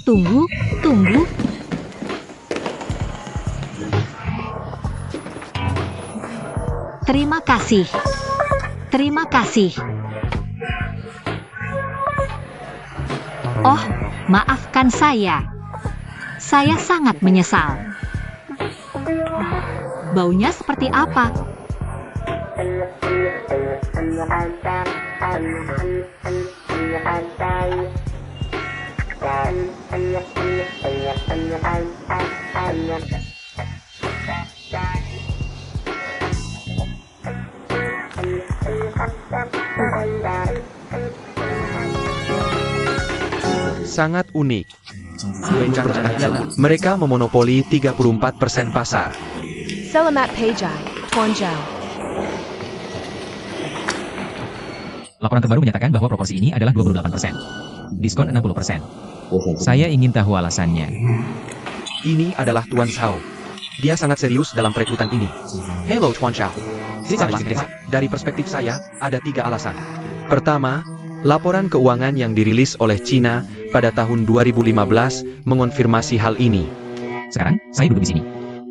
Tunggu, tunggu. Terima kasih. Terima kasih. Oh, maafkan saya. Saya sangat menyesal. Baunya seperti apa? Sangat unik. Mereka memonopoli 34% pasar. Selamat Pejai, Tuan Zhao. Laporan terbaru menyatakan bahwa proporsi ini adalah 28%. Diskon 60%. Saya ingin tahu alasannya. Ini adalah Tuan Zhao. Dia sangat serius dalam perekrutan ini. Hello Tuan Zhao. Dari perspektif saya, ada 3 alasan. Pertama, laporan keuangan yang dirilis oleh China pada tahun 2015 mengonfirmasi hal ini. Sekarang, saya duduk di sini,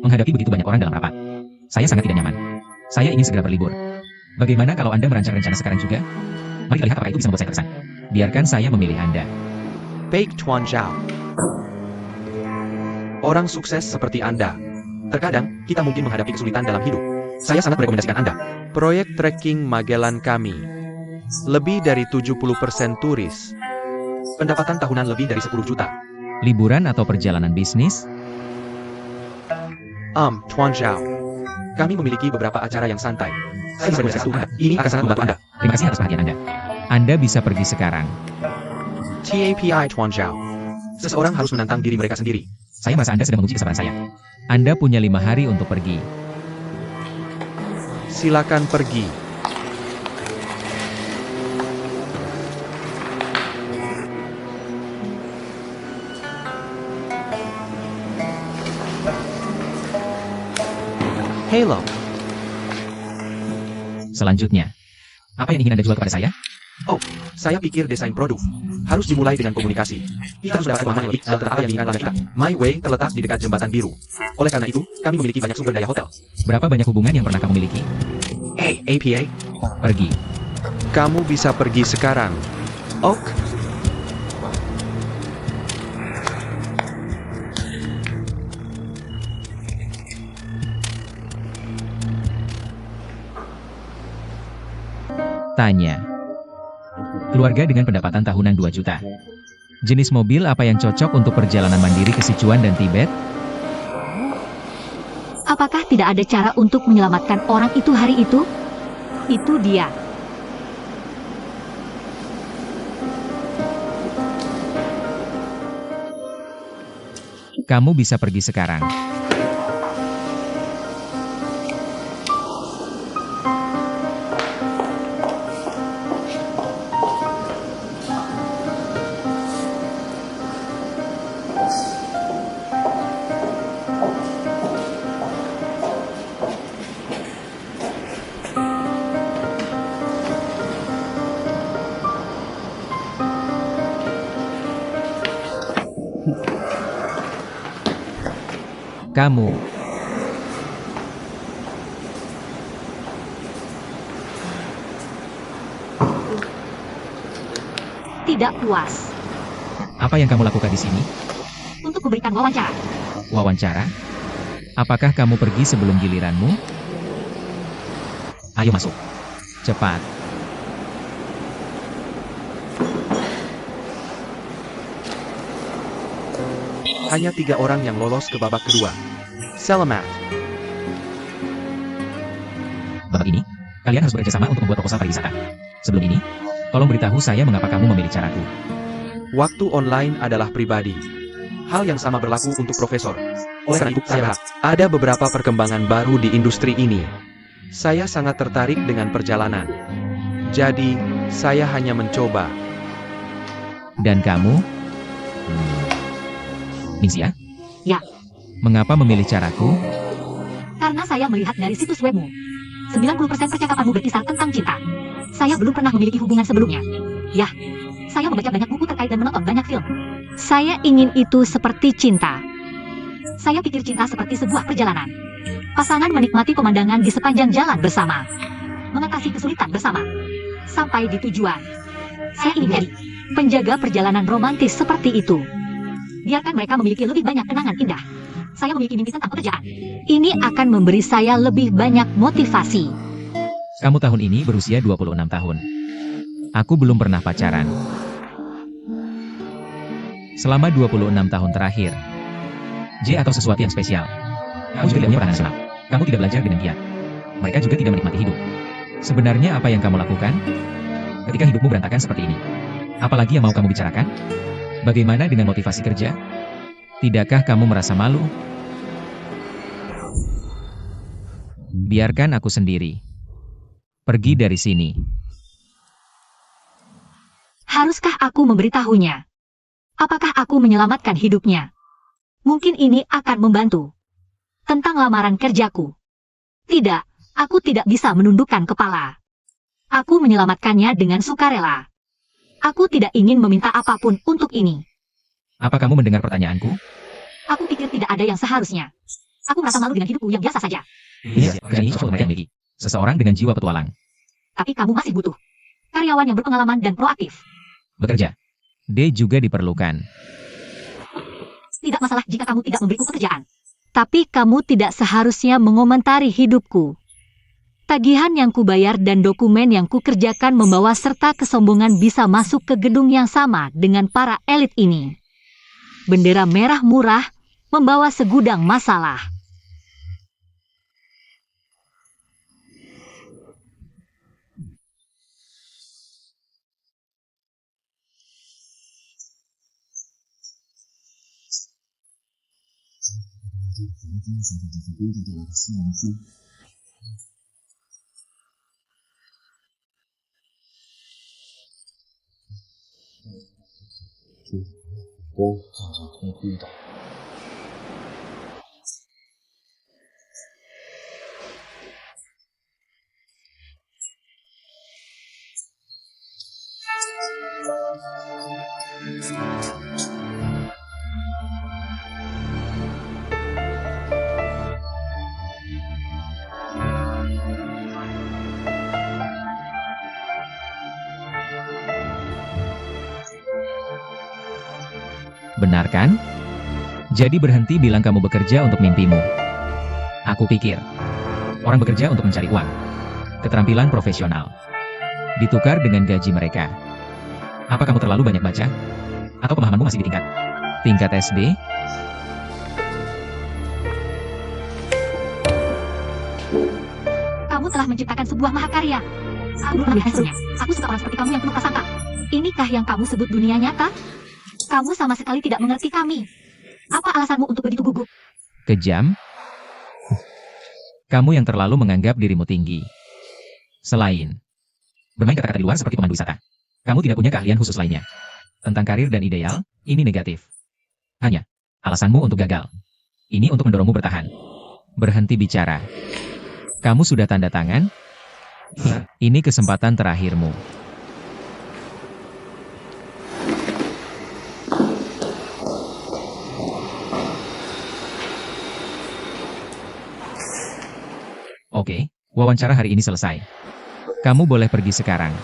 menghadapi begitu banyak orang dalam rapat. Saya sangat tidak nyaman. Saya ingin segera berlibur. Bagaimana kalau Anda merancang rencana sekarang juga? Mari kita lihat apakah itu bisa membuat saya terkesan. Biarkan saya memilih Anda. Baik Tuan Zhao. Orang sukses seperti Anda. Terkadang, kita mungkin menghadapi kesulitan dalam hidup. Saya sangat merekomendasikan Anda. Proyek trekking Magellan kami. Lebih dari 70% turis. Pendapatan tahunan lebih dari 10 juta. Liburan atau perjalanan bisnis? Tuan Zhao. Kami memiliki beberapa acara yang santai. Saya bisa merekomendasikan Anda. Ini akan sangat membantu Anda. Terima kasih atas perhatian Anda. Anda bisa pergi sekarang. TAPI Tuan Zhao. Seseorang harus menantang diri mereka sendiri. Saya merasa Anda sedang menguji kesabaran saya. Anda punya 5 hari untuk pergi. Silakan pergi. Hello. Selanjutnya, apa yang ingin Anda jual kepada saya? Oh, saya pikir desain produk harus dimulai dengan komunikasi. Kita harus dapat pemahaman lebih tentang apa yang diinginkan pelanggan kita. My Way terletak di dekat jembatan biru. Oleh karena itu, kami memiliki banyak sumber daya hotel. Berapa banyak hubungan yang pernah kamu miliki? Hey, APA, Pergi. kamu bisa pergi sekarang. Ok. Tanya. Keluarga dengan pendapatan tahunan 2 juta. Jenis mobil apa yang cocok untuk perjalanan mandiri ke Sichuan dan Tibet? Apakah tidak ada cara untuk menyelamatkan orang itu hari itu? Itu dia. Kamu bisa pergi sekarang. Kamu. Tidak puas. Apa yang kamu lakukan di sini? Untuk memberikan wawancara. Wawancara? Apakah kamu pergi sebelum giliranmu? Ayo masuk. Cepat. Hanya 3 orang yang lolos ke babak kedua. Selamat. Babak ini, kalian harus bekerja sama untuk membuat proposal pariwisata. Sebelum ini, tolong beritahu saya mengapa kamu memilih caraku. Waktu online adalah pribadi. Hal yang sama berlaku untuk profesor. Oleh karena itu, saya berharap ada beberapa perkembangan baru di industri ini. Saya sangat tertarik dengan perjalanan. Jadi, saya hanya mencoba. Dan kamu? Ningxia? Ya. Mengapa memilih caraku? Karena saya melihat dari situs webmu. 90% percakapanmu berkisar tentang cinta. Saya belum pernah memiliki hubungan sebelumnya. Ya, Saya membaca banyak buku terkait dan menonton banyak film. Saya ingin itu seperti cinta. Saya pikir cinta seperti sebuah perjalanan. Pasangan menikmati pemandangan di sepanjang jalan bersama. Mengatasi kesulitan bersama. Sampai di tujuan. Saya ingin jadi penjaga perjalanan romantis seperti itu. Biarkan mereka memiliki lebih banyak kenangan indah. Saya memiliki mimpi tentang pekerjaan. Ini akan memberi saya lebih banyak motivasi. Kamu tahun ini berusia 26 tahun. Aku belum pernah pacaran. Selama 26 tahun terakhir. J atau sesuatu yang spesial. Kamu juga tidak punya pasangan nasional. Kamu tidak belajar dengan giat. Mereka juga tidak menikmati hidup. Sebenarnya apa yang kamu lakukan? Ketika hidupmu berantakan seperti ini. Apalagi yang mau kamu bicarakan? Bagaimana dengan motivasi kerja? Tidakkah kamu merasa malu? Biarkan aku sendiri. Pergi dari sini. Haruskah aku memberitahunya? Apakah aku menyelamatkan hidupnya? Mungkin ini akan membantu. Tentang lamaran kerjaku. Tidak, aku tidak bisa menundukkan kepala. Aku menyelamatkannya dengan sukarela. Aku tidak ingin meminta apapun untuk ini. Apa kamu mendengar pertanyaanku? Aku pikir tidak ada yang seharusnya. Aku merasa malu dengan hidupku yang biasa saja. Iya, pekerjaan ini cocok mereka miliki. Seseorang dengan jiwa petualang. Tapi kamu masih butuh karyawan yang berpengalaman dan proaktif. Bekerja. D juga diperlukan. Tidak masalah jika kamu tidak memberiku pekerjaan. Tapi kamu tidak seharusnya mengomentari hidupku. Tagihan yang kubayar dan dokumen yang kukerjakan membawa serta kesombongan bisa masuk ke gedung yang sama dengan para elit ini. Bendera merah murah membawa segudang masalah. Benar kan? Jadi berhenti bilang kamu bekerja untuk mimpimu. Aku pikir, orang bekerja untuk mencari uang. Keterampilan profesional. Ditukar dengan gaji mereka. Apa kamu terlalu banyak baca? Atau pemahamanmu masih di tingkat SD? Kamu telah menciptakan sebuah mahakarya. Aku belum melihat hasilnya. Aku suka orang seperti kamu yang penuh prasangka. Inikah yang kamu sebut dunia nyata? Kamu sama sekali tidak mengerti kami. Apa alasanmu untuk begitu gugup? Kejam? Kamu yang terlalu menganggap dirimu tinggi. Selain bermain kata-kata di luar seperti pemandu wisata, kamu tidak punya keahlian khusus lainnya. Tentang karir dan ideal, ini negatif. Hanya alasanmu untuk gagal. Ini untuk mendorongmu bertahan. Berhenti bicara. Kamu sudah tanda tangan? Ini kesempatan terakhirmu. Oke, wawancara hari ini selesai. Kamu boleh pergi sekarang.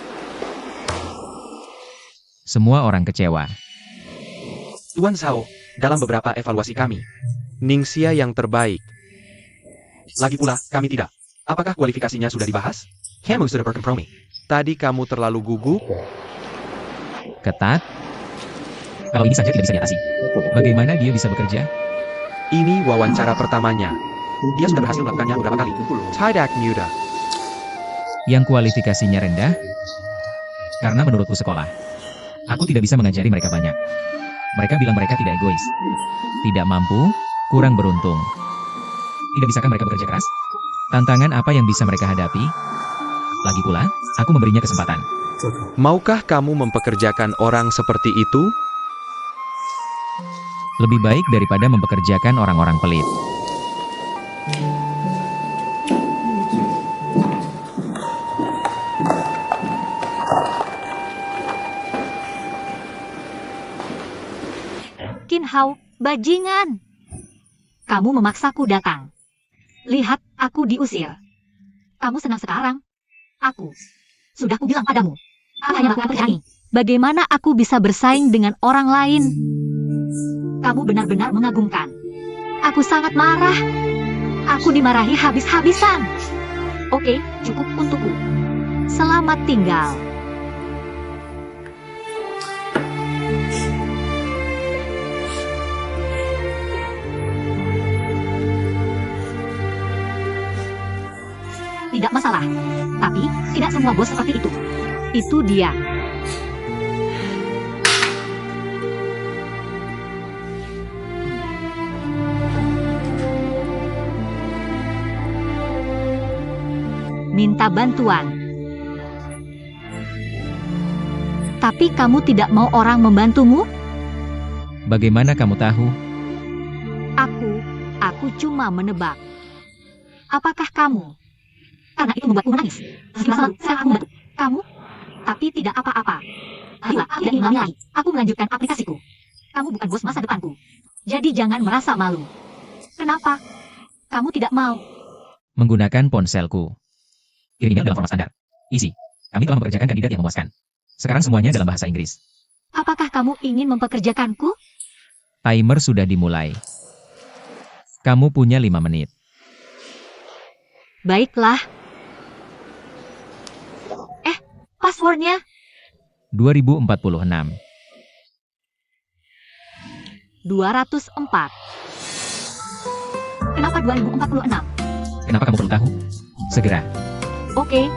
Semua orang kecewa. Tuan Zhao, dalam beberapa evaluasi kami, Ningxia yang terbaik. Lagi pula, kami tidak. Apakah kualifikasinya sudah dibahas? Kamu sudah berkompromi. Tadi kamu terlalu gugup. Ketat? Kalau ini saja tidak bisa diatasi. Bagaimana dia bisa bekerja? Ini wawancara pertamanya. Dia sudah berhasil melakukannya beberapa kali. Tidak mudah. Yang kualifikasinya rendah? Karena menurutku sekolah, aku tidak bisa mengajari mereka banyak. Mereka bilang mereka tidak egois. Tidak mampu, kurang beruntung. Tidak bisakah mereka bekerja keras? Tantangan apa yang bisa mereka hadapi? Lagi pula, aku memberinya kesempatan. Maukah kamu mempekerjakan orang seperti itu? Lebih baik daripada mempekerjakan orang-orang pelit. Qin Hao, bajingan. Kamu memaksaku datang. Lihat, aku diusir. Kamu senang sekarang? Aku. Sudah kubilang padamu. Aku hanya melakukan pekerjaan ini. Bagaimana aku bisa bersaing dengan orang lain? Kamu benar-benar mengagumkan. Aku sangat marah. Aku dimarahi habis-habisan. Oke, cukup untukku. Selamat tinggal. Tidak masalah. Tapi, tidak semua bos seperti itu. Itu dia. Minta bantuan. Tapi kamu tidak mau orang membantumu? Bagaimana kamu tahu? Aku cuma menebak. Apakah kamu? Karena itu membuatku menangis. Sekarang aku membantu kamu, tapi tidak apa-apa. Ayolah, tidak ingin menilai. Aku melanjutkan aplikasiku. Kamu bukan bos masa depanku. Jadi jangan merasa malu. Kenapa? Kamu tidak mau. Menggunakan ponselku. Kirim email dalam format standar. Isi. Kami telah mempekerjakan kandidat yang memuaskan. Sekarang semuanya dalam bahasa Inggris. Apakah kamu ingin mempekerjakanku? Timer sudah dimulai. Kamu punya 5 menit. Baiklah. Passwordnya? 2046. 204. Kenapa 2046? Kenapa kamu perlu tahu? Segera. Oke.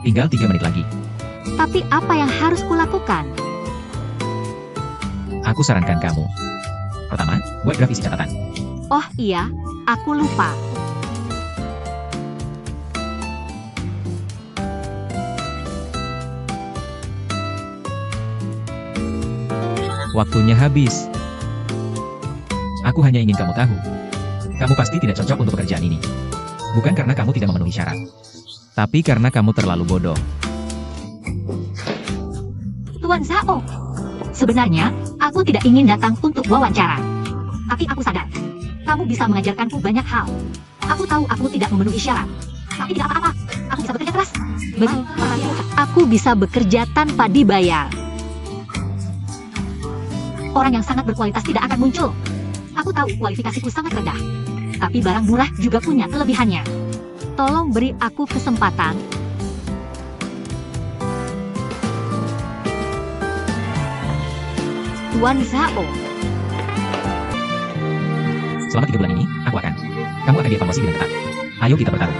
Tinggal 3 menit lagi. Tapi apa yang harus kulakukan? Aku sarankan kamu. Pertama, buat graf isi catatan. Oh iya, aku lupa. Waktunya habis. Aku hanya ingin kamu tahu. Kamu pasti tidak cocok untuk pekerjaan ini. Bukan karena kamu tidak memenuhi syarat. Tapi karena kamu terlalu bodoh. Tuan Zhao, sebenarnya aku tidak ingin datang untuk wawancara. Tapi aku sadar, kamu bisa mengajarkanku banyak hal. Aku tahu aku tidak memenuhi syarat. Tapi tidak apa-apa, aku bisa bekerja keras. Aku bisa bekerja tanpa dibayar. Orang yang sangat berkualitas tidak akan muncul. Aku tahu kualifikasiku sangat rendah. Tapi barang murah juga punya kelebihannya. Tolong beri aku kesempatan. Tuan Zhao. Selama 3 bulan ini, aku akan. Kamu akan dievaluasi dengan ketat. Ayo kita bertaruh.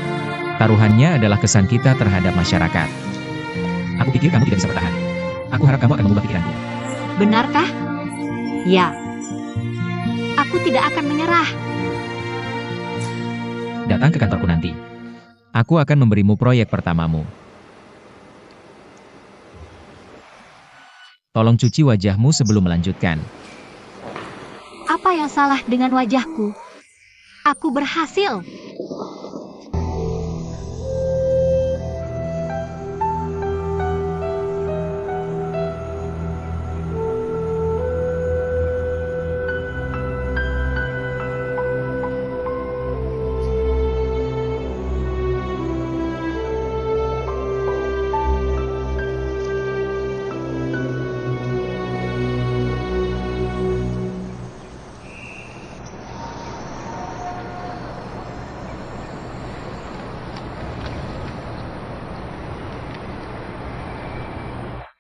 Taruhannya adalah kesan kita terhadap masyarakat. Aku pikir kamu tidak bisa bertahan. Aku harap kamu akan mengubah pikiranku. Benarkah? Ya. Aku tidak akan menyerah. Datang ke kantorku nanti. Aku akan memberimu proyek pertamamu. Tolong cuci wajahmu sebelum melanjutkan. Apa yang salah dengan wajahku? Aku berhasil.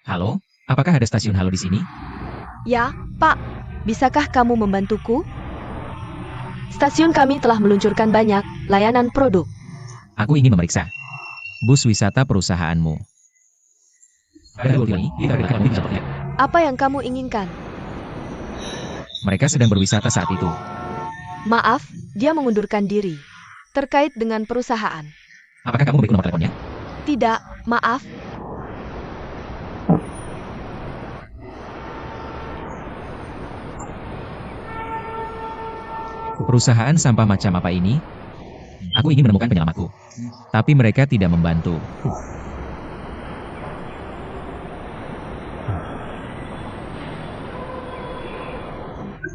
Halo, apakah ada stasiun halo di sini? Ya, Pak. Bisakah kamu membantuku? Stasiun kami telah meluncurkan banyak layanan produk. Aku ingin memeriksa bus wisata perusahaanmu. Apa yang kamu inginkan? Mereka sedang berwisata saat itu. Maaf, dia mengundurkan diri. Terkait dengan perusahaan. Apakah kamu memberiku nomor teleponnya? Tidak, maaf. Perusahaan sampah macam apa ini? Aku ingin menemukan penyelamatku. Tapi mereka tidak membantu.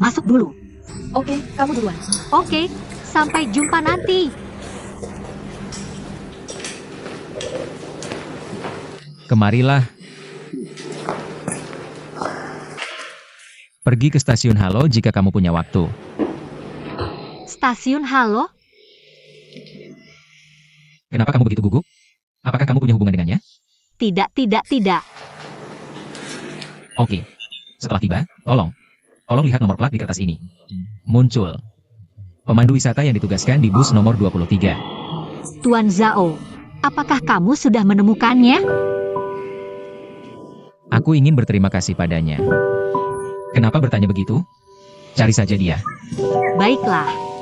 Masuk dulu. Oke, kamu duluan. Oke, sampai jumpa nanti. Kemarilah. Pergi ke stasiun Halo jika kamu punya waktu. Stasiun Halo? Kenapa kamu begitu gugup? Apakah kamu punya hubungan dengannya? Tidak, tidak, tidak. Oke. Setelah tiba, tolong lihat nomor plat di kertas ini. Muncul. Pemandu wisata yang ditugaskan di bus nomor 23. Tuan Zhao, apakah kamu sudah menemukannya? Aku ingin berterima kasih padanya. Kenapa bertanya begitu? Cari saja dia. Baiklah.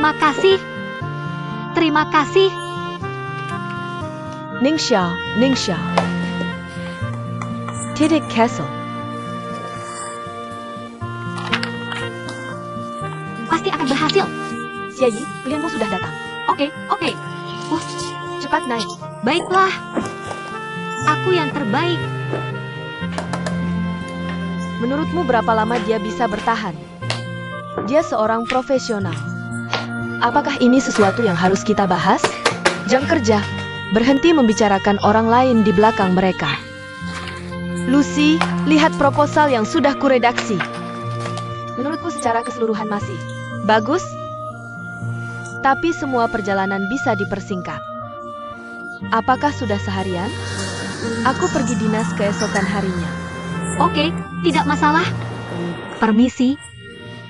Terima kasih. Terima kasih. Ningxia, Ningxia. Titik Castle. Pasti akan berhasil. Xiayi, klienmu sudah datang. Oke. Cepat naik. Baiklah. Aku yang terbaik. Menurutmu berapa lama dia bisa bertahan? Dia seorang profesional. Apakah ini sesuatu yang harus kita bahas? Jam kerja. Berhenti membicarakan orang lain di belakang mereka. Lucy, lihat proposal yang sudah kuredaksi. Menurutku secara keseluruhan masih bagus. Tapi semua perjalanan bisa dipersingkat. Apakah sudah seharian? Aku pergi dinas keesokan harinya. Oke, tidak masalah. Permisi.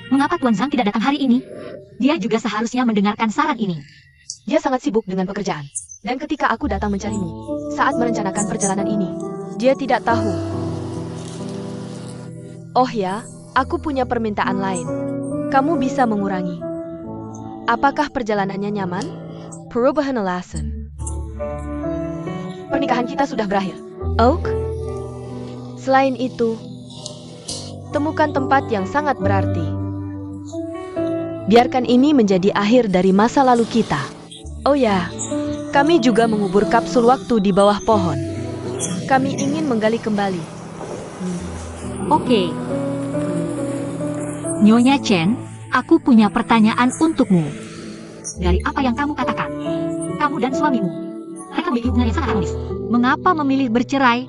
Mengapa Tuan Zhang tidak datang hari ini? Dia juga seharusnya mendengarkan saran ini. Dia sangat sibuk dengan pekerjaan. Dan ketika aku datang mencarimu, saat merencanakan perjalanan ini, dia tidak tahu. Oh ya, aku punya permintaan lain. Kamu bisa mengurangi. Apakah perjalanannya nyaman? Perubahan alasan. Pernikahan kita sudah berakhir. Oak? Selain itu, temukan tempat yang sangat berarti. Biarkan ini menjadi akhir dari masa lalu kita. Oh ya, kami juga mengubur kapsul waktu di bawah pohon. Kami ingin menggali kembali. Oke. Nyonya Chen, aku punya pertanyaan untukmu. Dari apa yang kamu katakan, kamu dan suamimu, mereka memiliki hubungan yang sangat harmonis. Mengapa memilih bercerai?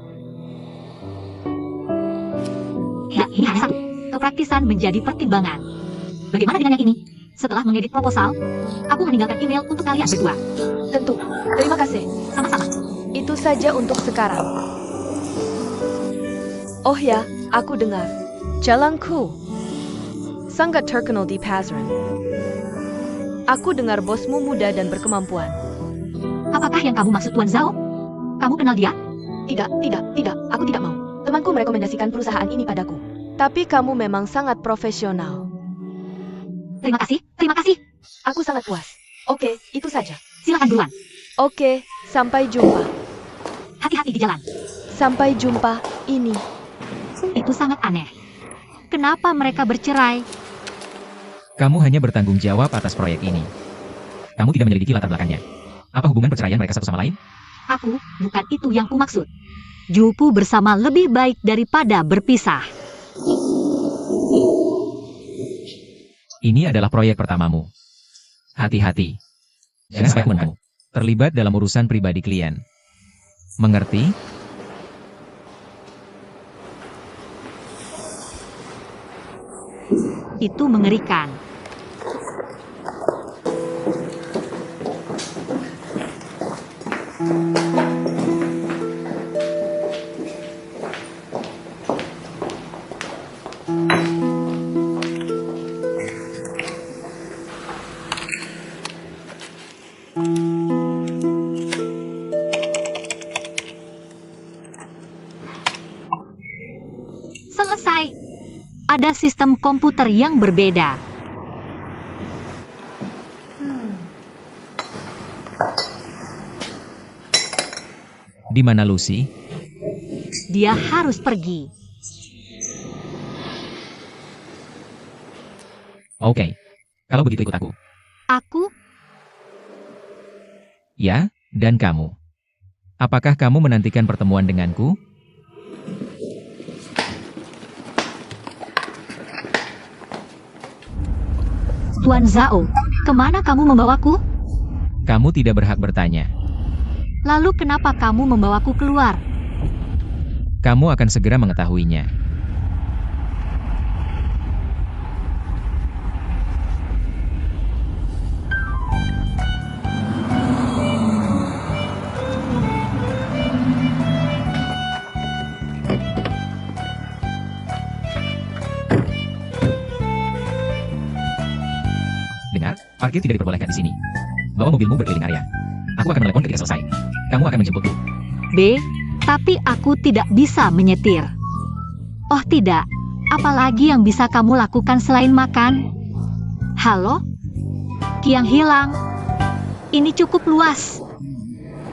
Tidak, ini hanya satu. Kepraktisan menjadi pertimbangan. Bagaimana dengan yang ini? Setelah mengedit proposal, aku meninggalkan email untuk kalian berdua. Tentu. Terima kasih. Sama-sama. Itu saja untuk sekarang. Oh ya, aku dengar. Jalanku sangat terkenal di Pasren. Aku dengar bosmu muda dan berkemampuan. Apakah yang kamu maksud Tuan Zhao? Kamu kenal dia? Tidak. Aku tidak mau. Temanku merekomendasikan perusahaan ini padaku. Tapi kamu memang sangat profesional. Terima kasih. Aku sangat puas. Oke, itu saja. Silakan duluan. Oke, sampai jumpa. Hati-hati di jalan. Sampai jumpa, ini. Itu sangat aneh. Kenapa mereka bercerai? Kamu hanya bertanggung jawab atas proyek ini. Kamu tidak menyelidiki latar belakangnya. Apa hubungan perceraian mereka satu sama lain? Aku, bukan itu yang kumaksud. Jupu bersama lebih baik daripada berpisah. Ini adalah proyek pertamamu. Hati-hati. Jangan sampai kamu terlibat dalam urusan pribadi klien. Mengerti? Itu mengerikan. Selesai. Ada sistem komputer yang berbeda. Di mana Lucy? Dia harus pergi. Oke. Kalau begitu ikut aku. Aku? Ya, dan kamu. Apakah kamu menantikan pertemuan denganku? Tuan Zhao, kemana kamu membawaku? Kamu tidak berhak bertanya. Lalu kenapa kamu membawaku keluar? Kamu akan segera mengetahuinya. Dengar, parkir tidak diperbolehkan di sini. Bawa mobilmu berkeliling area. Aku akan menelepon ketika selesai. Kamu akan menjemputku. B, tapi aku tidak bisa menyetir. Oh tidak, apalagi yang bisa kamu lakukan selain makan? Halo? kaki yang hilang. Ini cukup luas.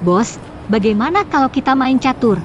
Bos, bagaimana kalau kita main catur?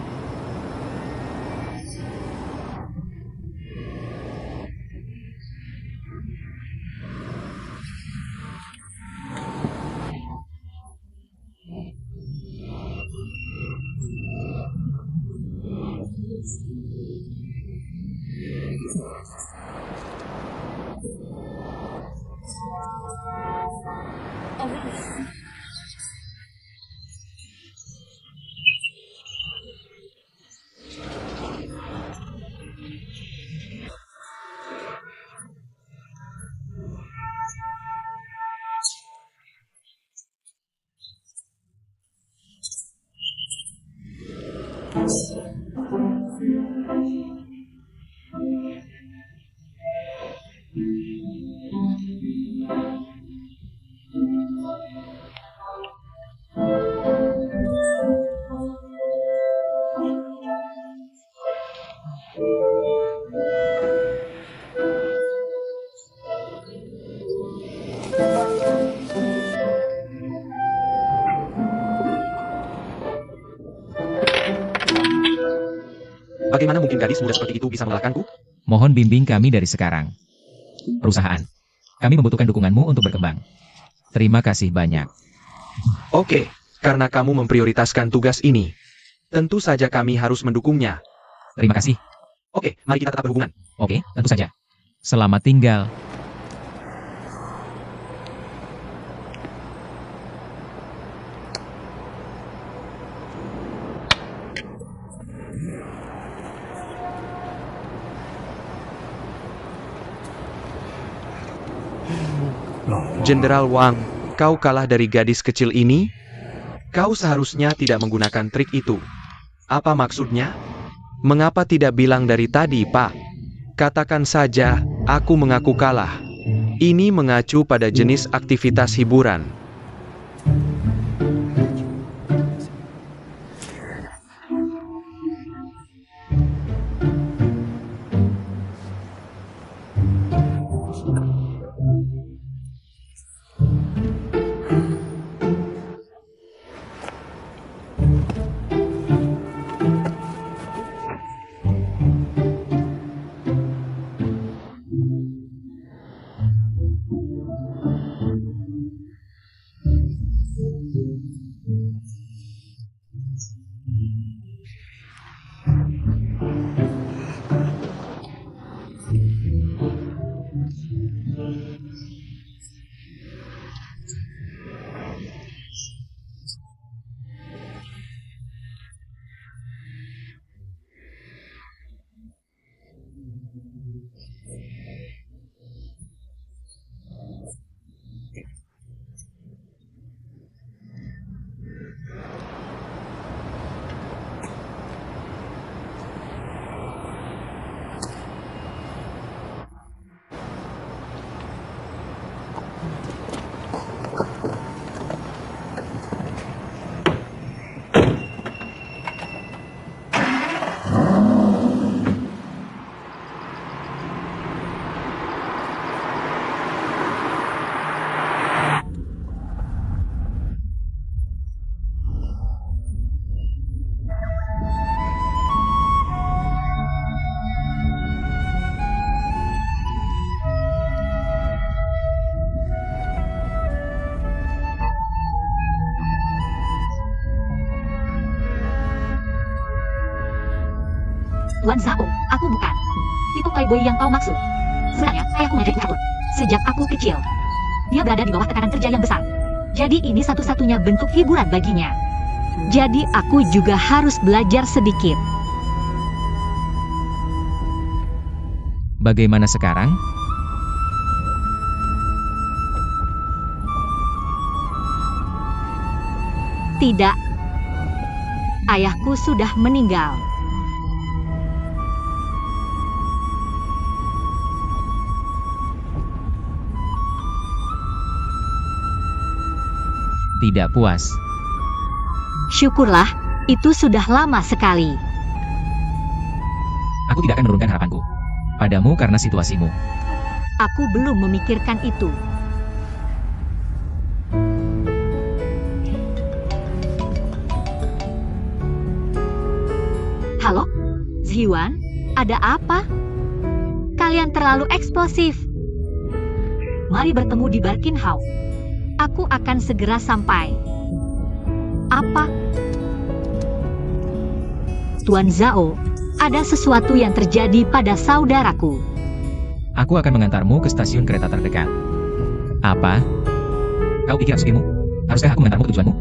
Bagaimana mungkin gadis muda seperti itu bisa mengalahkanku? Mohon bimbing kami dari sekarang. Perusahaan, kami membutuhkan dukunganmu untuk berkembang. Terima kasih banyak. Oke, karena kamu memprioritaskan tugas ini. Tentu saja kami harus mendukungnya. Terima kasih. Oke, mari kita tetap berhubungan. Oke, tentu saja. Selamat tinggal. Jenderal Wang, kau kalah dari gadis kecil ini? Kau seharusnya tidak menggunakan trik itu. Apa maksudnya? Mengapa tidak bilang dari tadi, Pak? Katakan saja, aku mengaku kalah. Ini mengacu pada jenis aktivitas hiburan. Tuan Zhao, aku bukan. Itu playboy yang kau maksud. Sebenarnya, ayahku mengajakku kabur. Sejak aku kecil. Dia berada di bawah tekanan kerja yang besar. Jadi ini satu-satunya bentuk hiburan baginya. Jadi aku juga harus belajar sedikit. Bagaimana sekarang? Tidak. Ayahku sudah meninggal. Tidak puas. Syukurlah, itu sudah lama sekali. Aku tidak akan menurunkan harapanku padamu karena situasimu. Aku belum memikirkan itu. Hyuan, ada apa? Kalian terlalu eksplosif. Mari bertemu di Barkinhau. Aku akan segera sampai. Apa? Tuan Zhao, ada sesuatu yang terjadi pada saudaraku. Aku akan mengantarmu ke stasiun kereta terdekat. Apa? Kau pikir aku sukimu? Haruskah aku mengantarmu ke tujuanmu?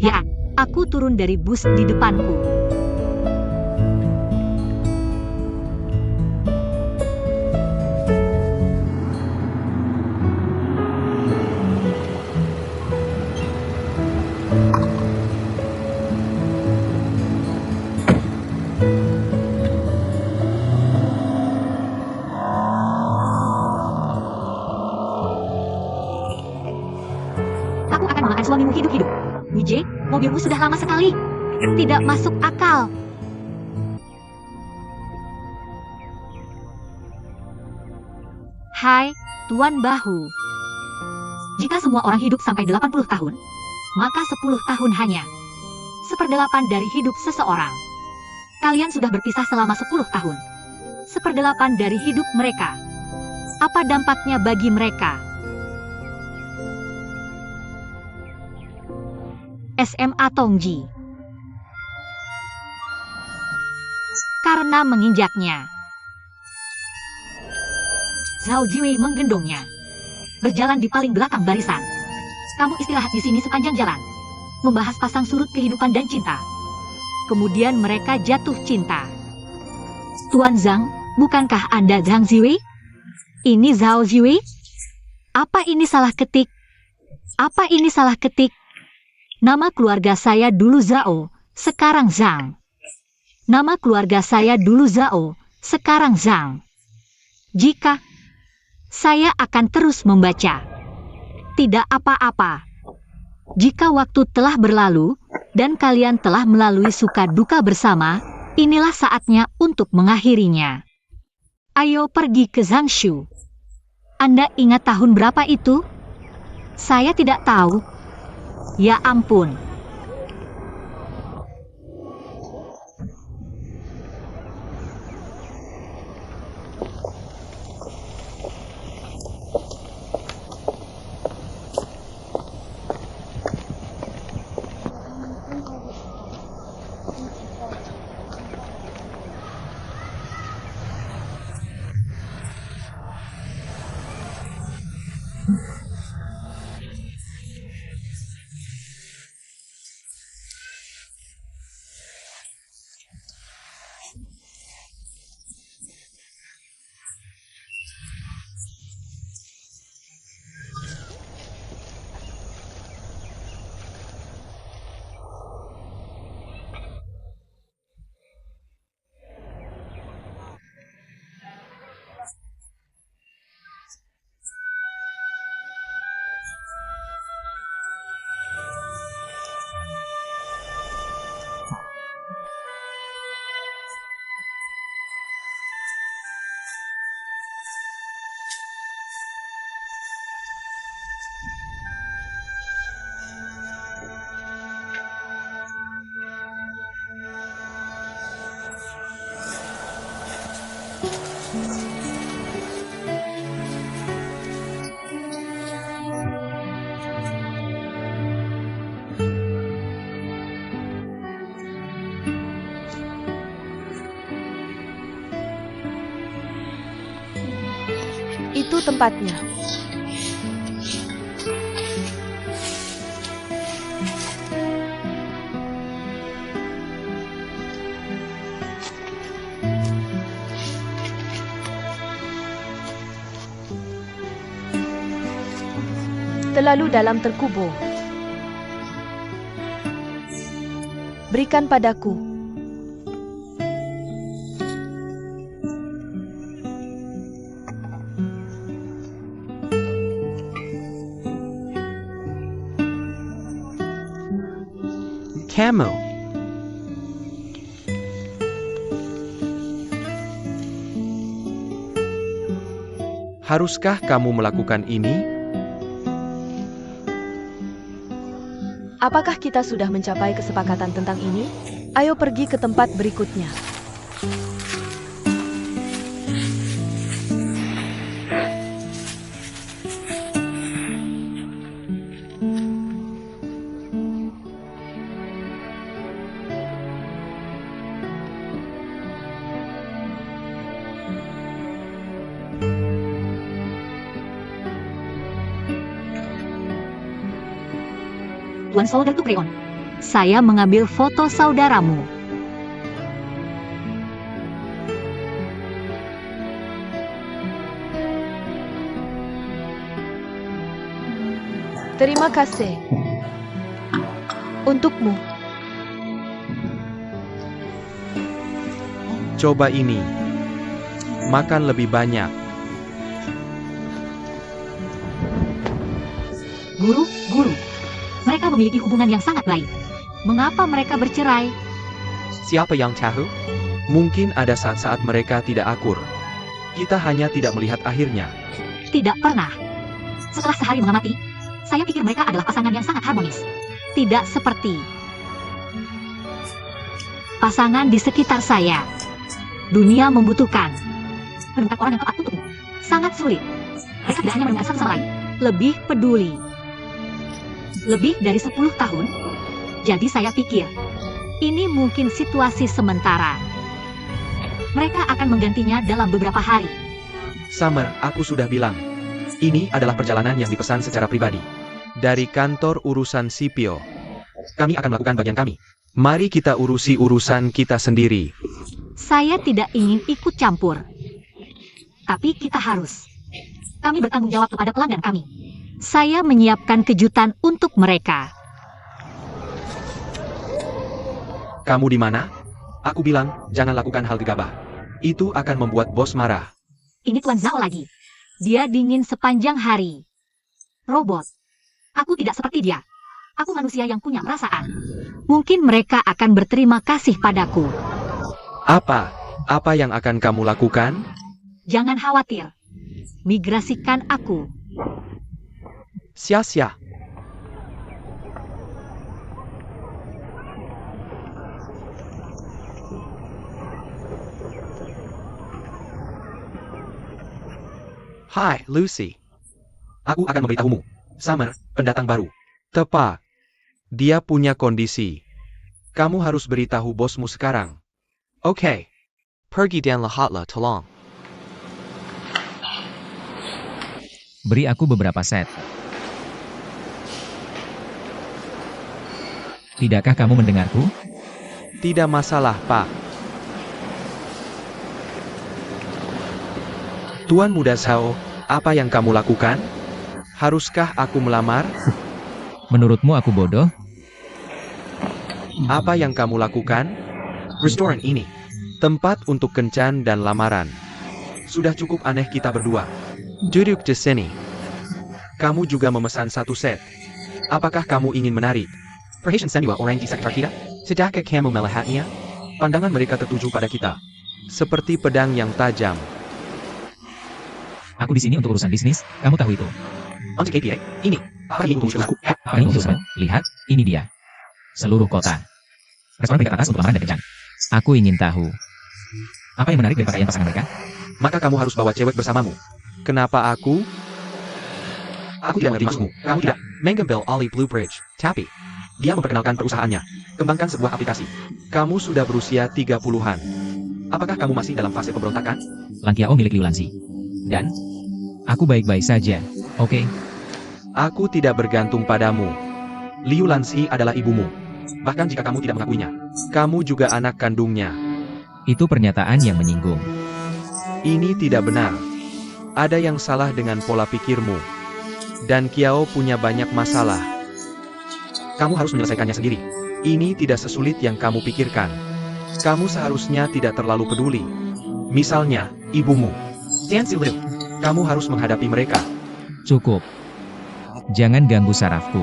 Ya. Aku turun dari bus di depanku. Aku akan memakan suamimu hidup-hidup. Wije, mobilmu sudah lama sekali. Tidak masuk akal. Hai, Tuan Bahu. Jika semua orang hidup sampai 80 tahun, maka 10 tahun hanya 1/8 dari hidup seseorang. Kalian sudah berpisah selama 10 tahun. 1/8 dari hidup mereka. Apa dampaknya bagi mereka? SMA Tongji. Karena menginjaknya. Zhao Jiwei menggendongnya. Berjalan di paling belakang barisan. Kamu istirahat di sini sepanjang jalan. Membahas pasang surut kehidupan dan cinta. Kemudian mereka jatuh cinta. Tuan Zhang, bukankah Anda Zhang Jiwei? Ini Zhao Jiwei? Apa ini salah ketik? Apa ini salah ketik? Nama keluarga saya dulu Zhao, sekarang Zhang. Nama keluarga saya dulu Zhao, sekarang Zhang. Jika saya akan terus membaca. Tidak apa-apa. Jika waktu telah berlalu, dan kalian telah melalui suka duka bersama, inilah saatnya untuk mengakhirinya. Ayo pergi ke Zangshu. Anda ingat tahun berapa itu? Saya tidak tahu. Ya ampun. Itu tempatnya. Terlalu dalam terkubur. Berikan padaku. Camo. Haruskah kamu melakukan ini? Apakah kita sudah mencapai kesepakatan tentang ini? Ayo pergi ke tempat berikutnya. Tuan Solder Tukreon. Saya mengambil foto saudaramu. Terima kasih. Untukmu. Coba ini. Makan lebih banyak. Guru. Mereka memiliki hubungan yang sangat baik. Mengapa mereka bercerai? Siapa yang tahu? Mungkin ada saat-saat mereka tidak akur. Kita hanya tidak melihat akhirnya. Tidak pernah. Setelah sehari mengamati, saya pikir mereka adalah pasangan yang sangat harmonis. Tidak seperti pasangan di sekitar saya. Dunia membutuhkan menemukan orang yang tepat untukmu. Sangat sulit. Mereka tidak hanya menemukan satu sama lain, lebih peduli. Lebih dari 10 tahun. Jadi saya pikir, ini mungkin situasi sementara. Mereka akan menggantinya dalam beberapa hari. Summer, aku sudah bilang. Ini adalah perjalanan yang dipesan secara pribadi. Dari kantor urusan sipil. Kami akan melakukan bagian kami. Mari kita urusi urusan kita sendiri. Saya tidak ingin ikut campur. Tapi kita harus. Kami bertanggung jawab kepada pelanggan kami. Saya menyiapkan kejutan untuk mereka. Kamu di mana? Aku bilang, jangan lakukan hal gegabah. Itu akan membuat bos marah. Ini Tuan Zhao lagi. Dia dingin sepanjang hari. Robot. Aku tidak seperti dia. Aku manusia yang punya perasaan. Mungkin mereka akan berterima kasih padaku. Apa? Apa yang akan kamu lakukan? Jangan khawatir. Migrasikan aku. Sia-sia. Hai, Lucy. Aku akan memberitahumu. Summer, pendatang baru. Tepat. Dia punya kondisi. Kamu harus beritahu bosmu sekarang. Oke. Pergi dan lihatlah, tolong. Beri aku beberapa set. Tidakkah kamu mendengarku? Tidak masalah, Pak. Tuan Muda Zhao, apa yang kamu lakukan? Haruskah aku melamar? Menurutmu aku bodoh? Apa yang kamu lakukan? Restoran ini. Tempat untuk kencan dan lamaran. Sudah cukup aneh kita berdua. Duduk di sini. Kamu juga memesan satu set. Apakah kamu ingin menarik? Perhatian semua orang di sekitar kita? Sedangkan kamu melihatnya? Pandangan mereka tertuju pada kita. Seperti pedang yang tajam. Aku di sini untuk urusan bisnis, kamu tahu itu. Untuk KPI, ini. Apa ini urusanku? Apa ini urusan? Lihat, ini dia. Seluruh kota. Restoran peringkat atas untuk lamaran dan kencan. Aku ingin tahu. Apa yang menarik dari pakaian pasangan mereka? Maka kamu harus bawa cewek bersamamu. Kenapa aku? Aku tidak mengerti maksudmu. Kamu tidak mengambil alih Blue Bridge. Tapi, dia memperkenalkan perusahaannya. Kembangkan sebuah aplikasi. Kamu sudah berusia 30-an. Apakah kamu masih dalam fase pemberontakan? Langkiao milik Liu Lanzi. Dan, aku baik-baik saja. Oke. Aku tidak bergantung padamu. Liu Lanzi adalah ibumu. Bahkan jika kamu tidak mengakuinya, kamu juga anak kandungnya. Itu pernyataan yang menyinggung. Ini tidak benar. Ada yang salah dengan pola pikirmu. Dan Kiao punya banyak masalah. Kamu harus menyelesaikannya sendiri. Ini tidak sesulit yang kamu pikirkan. Kamu seharusnya tidak terlalu peduli. Misalnya, ibumu. Tianzi Liu. Kamu harus menghadapi mereka. Cukup. Jangan ganggu sarafku.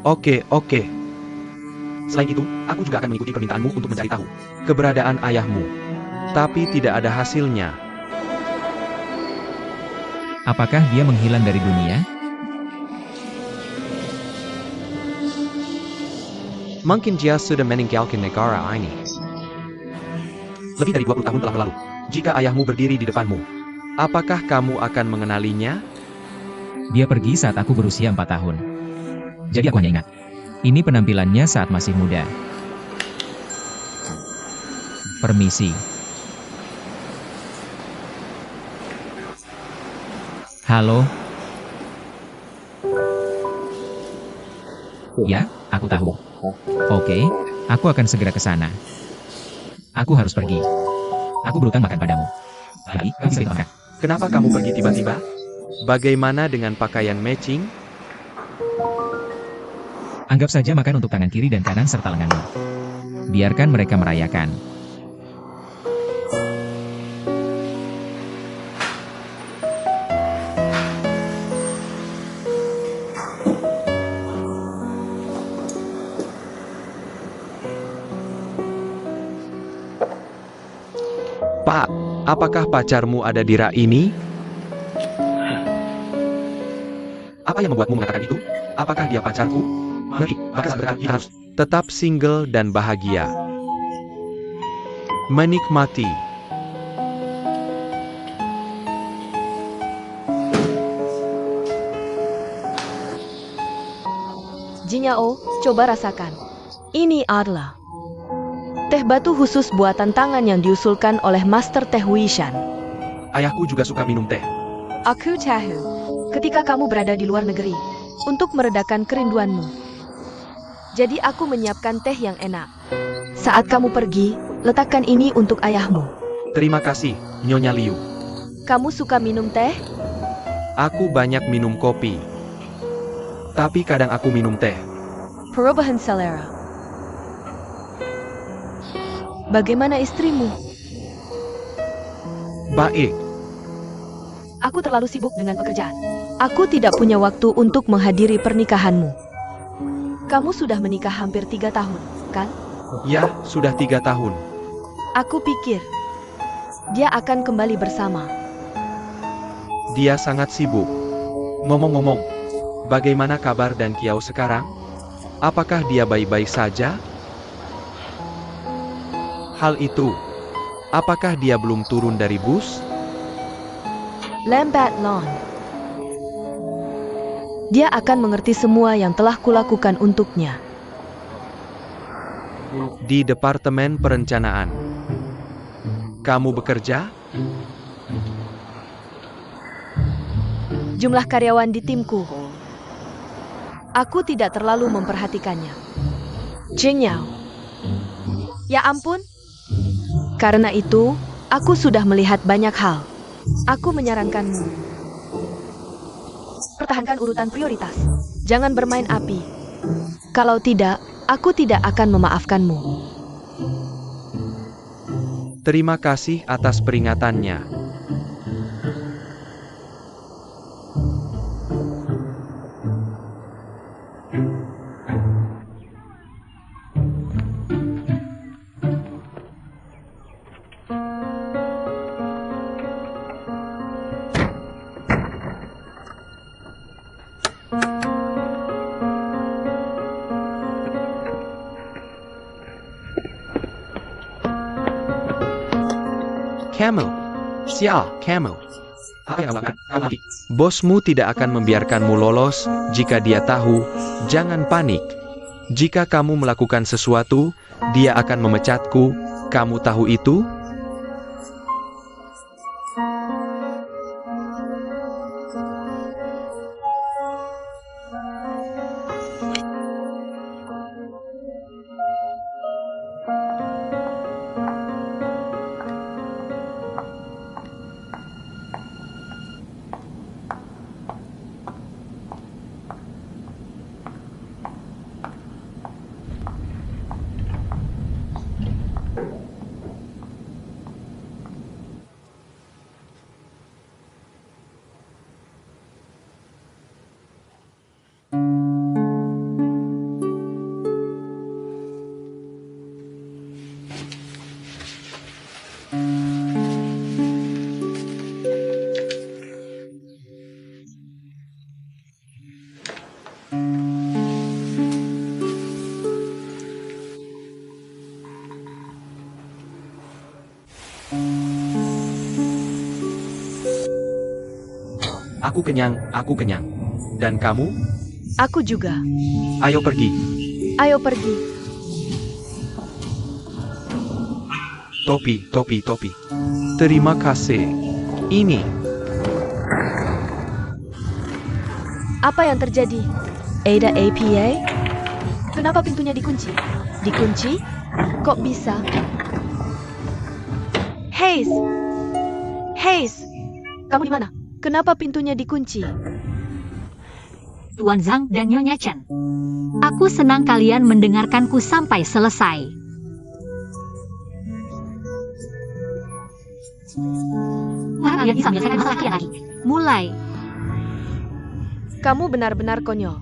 Oke. Selain itu, aku juga akan mengikuti permintaanmu untuk mencari tahu keberadaan ayahmu. Tapi tidak ada hasilnya. Apakah dia menghilang dari dunia? Mungkin dia sudah meninggalkan negara ini. Lebih dari 20 tahun telah berlalu. Jika ayahmu berdiri di depanmu, apakah kamu akan mengenalinya? Dia pergi saat aku berusia 4 tahun. Jadi aku hanya ingat. Ini penampilannya saat masih muda. Permisi. Halo. Ya, aku tahu. Oke, aku akan segera ke sana. Aku harus pergi. Aku berutang makan padamu. Baik, kami bisa makan. Kenapa kamu pergi tiba-tiba? Bagaimana dengan pakaian matching? Anggap saja makan untuk tangan kiri dan kanan serta lenganmu. Biarkan mereka merayakan. Pak, apakah pacarmu ada di rak ini? Apa yang membuatmu mengatakan itu? Apakah dia pacarku? Mari, maka segera kita harus tetap single dan bahagia. Menikmati. Jinyao, coba rasakan. Ini adalah teh batu khusus buatan tangan yang diusulkan oleh Master Teh Huishan. Ayahku juga suka minum teh. Aku tahu, ketika kamu berada di luar negeri, untuk meredakan kerinduanmu. Jadi aku menyiapkan teh yang enak. Saat kamu pergi, letakkan ini untuk ayahmu. Terima kasih, Nyonya Liu. Kamu suka minum teh? Aku banyak minum kopi. Tapi kadang aku minum teh. Perubahan selera. Bagaimana istrimu? Baik. Aku terlalu sibuk dengan pekerjaan. Aku tidak punya waktu untuk menghadiri pernikahanmu. Kamu sudah menikah hampir 3 tahun, kan? Ya, sudah 3 tahun. Aku pikir dia akan kembali bersama. Dia sangat sibuk. Ngomong-ngomong, bagaimana kabar Dan Kiao sekarang? Apakah dia baik-baik saja? Hal itu, apakah dia belum turun dari bus? Lambat laun. Dia akan mengerti semua yang telah kulakukan untuknya. Di Departemen Perencanaan. Kamu bekerja? Jumlah karyawan di timku. Aku tidak terlalu memperhatikannya. Jinyao. Ya ampun. Karena itu, aku sudah melihat banyak hal. Aku menyarankanmu. Pertahankan urutan prioritas. Jangan bermain api. Kalau tidak, aku tidak akan memaafkanmu. Terima kasih atas peringatannya. Camel. Camel. Apa yang akan kamu? Bosmu tidak akan membiarkanmu lolos jika dia tahu. Jangan panik. Jika kamu melakukan sesuatu, dia akan memecatku. Kamu tahu itu? Aku kenyang. Dan kamu? Aku juga. Ayo pergi. Ayo pergi. Topi. Terima kasih. Ini. Apa yang terjadi? Ada APA? Kenapa pintunya dikunci? Dikunci? Kok bisa? Hayes! Hayes! Kamu di mana? Kenapa pintunya dikunci? Tuan Zhang dan Nyonya Chen. Aku senang kalian mendengarkanku sampai selesai. Mari kalian bisa menyelesaikan masalah kalian lagi. Mulai. Kamu benar-benar konyol.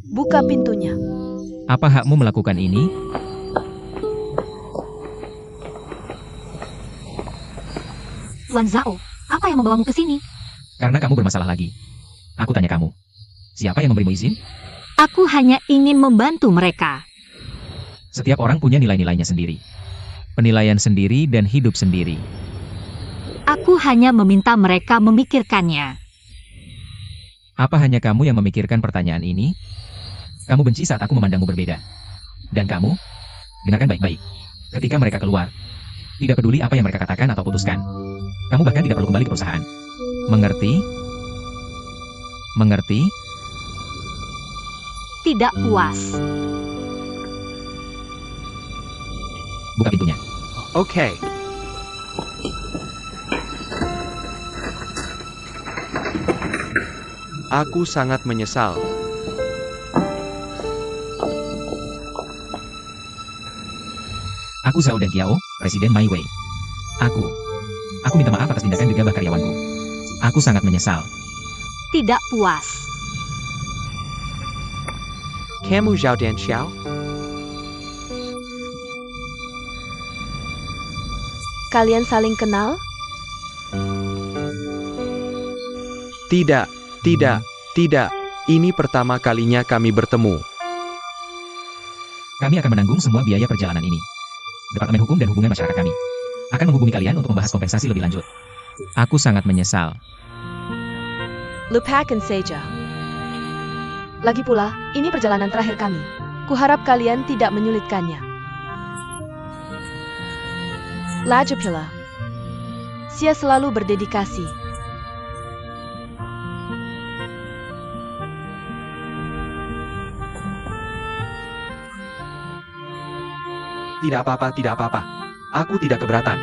Buka pintunya. Apa hakmu melakukan ini? Tuan Zhao, apa yang membawamu ke sini? Karena kamu bermasalah lagi. Aku tanya kamu. Siapa yang memberimu izin? Aku hanya ingin membantu mereka. Setiap orang punya nilai-nilainya sendiri. Penilaian sendiri dan hidup sendiri. Aku hanya meminta mereka memikirkannya. Apa hanya kamu yang memikirkan pertanyaan ini? Kamu benci saat aku memandangmu berbeda. Dan kamu? Dengarkan baik-baik. Ketika mereka keluar, tidak peduli apa yang mereka katakan atau putuskan. Kamu bahkan tidak perlu kembali ke perusahaan. Mengerti? Mengerti? Tidak puas. Buka pintunya. Oke. Aku sangat menyesal. Aku Zhao dan Kiao, Presiden My Way. Aku minta maaf atas tindakan gegabah karyawanku. Aku sangat menyesal. Tidak puas. Kamu Zhao dan Xiao? Kalian saling kenal? Tidak, tidak, tidak. Ini pertama kalinya kami bertemu. Kami akan menanggung semua biaya perjalanan ini. Departemen Hukum dan Hubungan Masyarakat kami akan menghubungi kalian untuk membahas kompensasi lebih lanjut. Aku sangat menyesal. Lupakan saja. Lagi pula, ini perjalanan terakhir kami. Kuharap kalian tidak menyulitkannya. Laju pula. Sia selalu berdedikasi. Tidak apa-apa, tidak apa-apa. Aku tidak keberatan.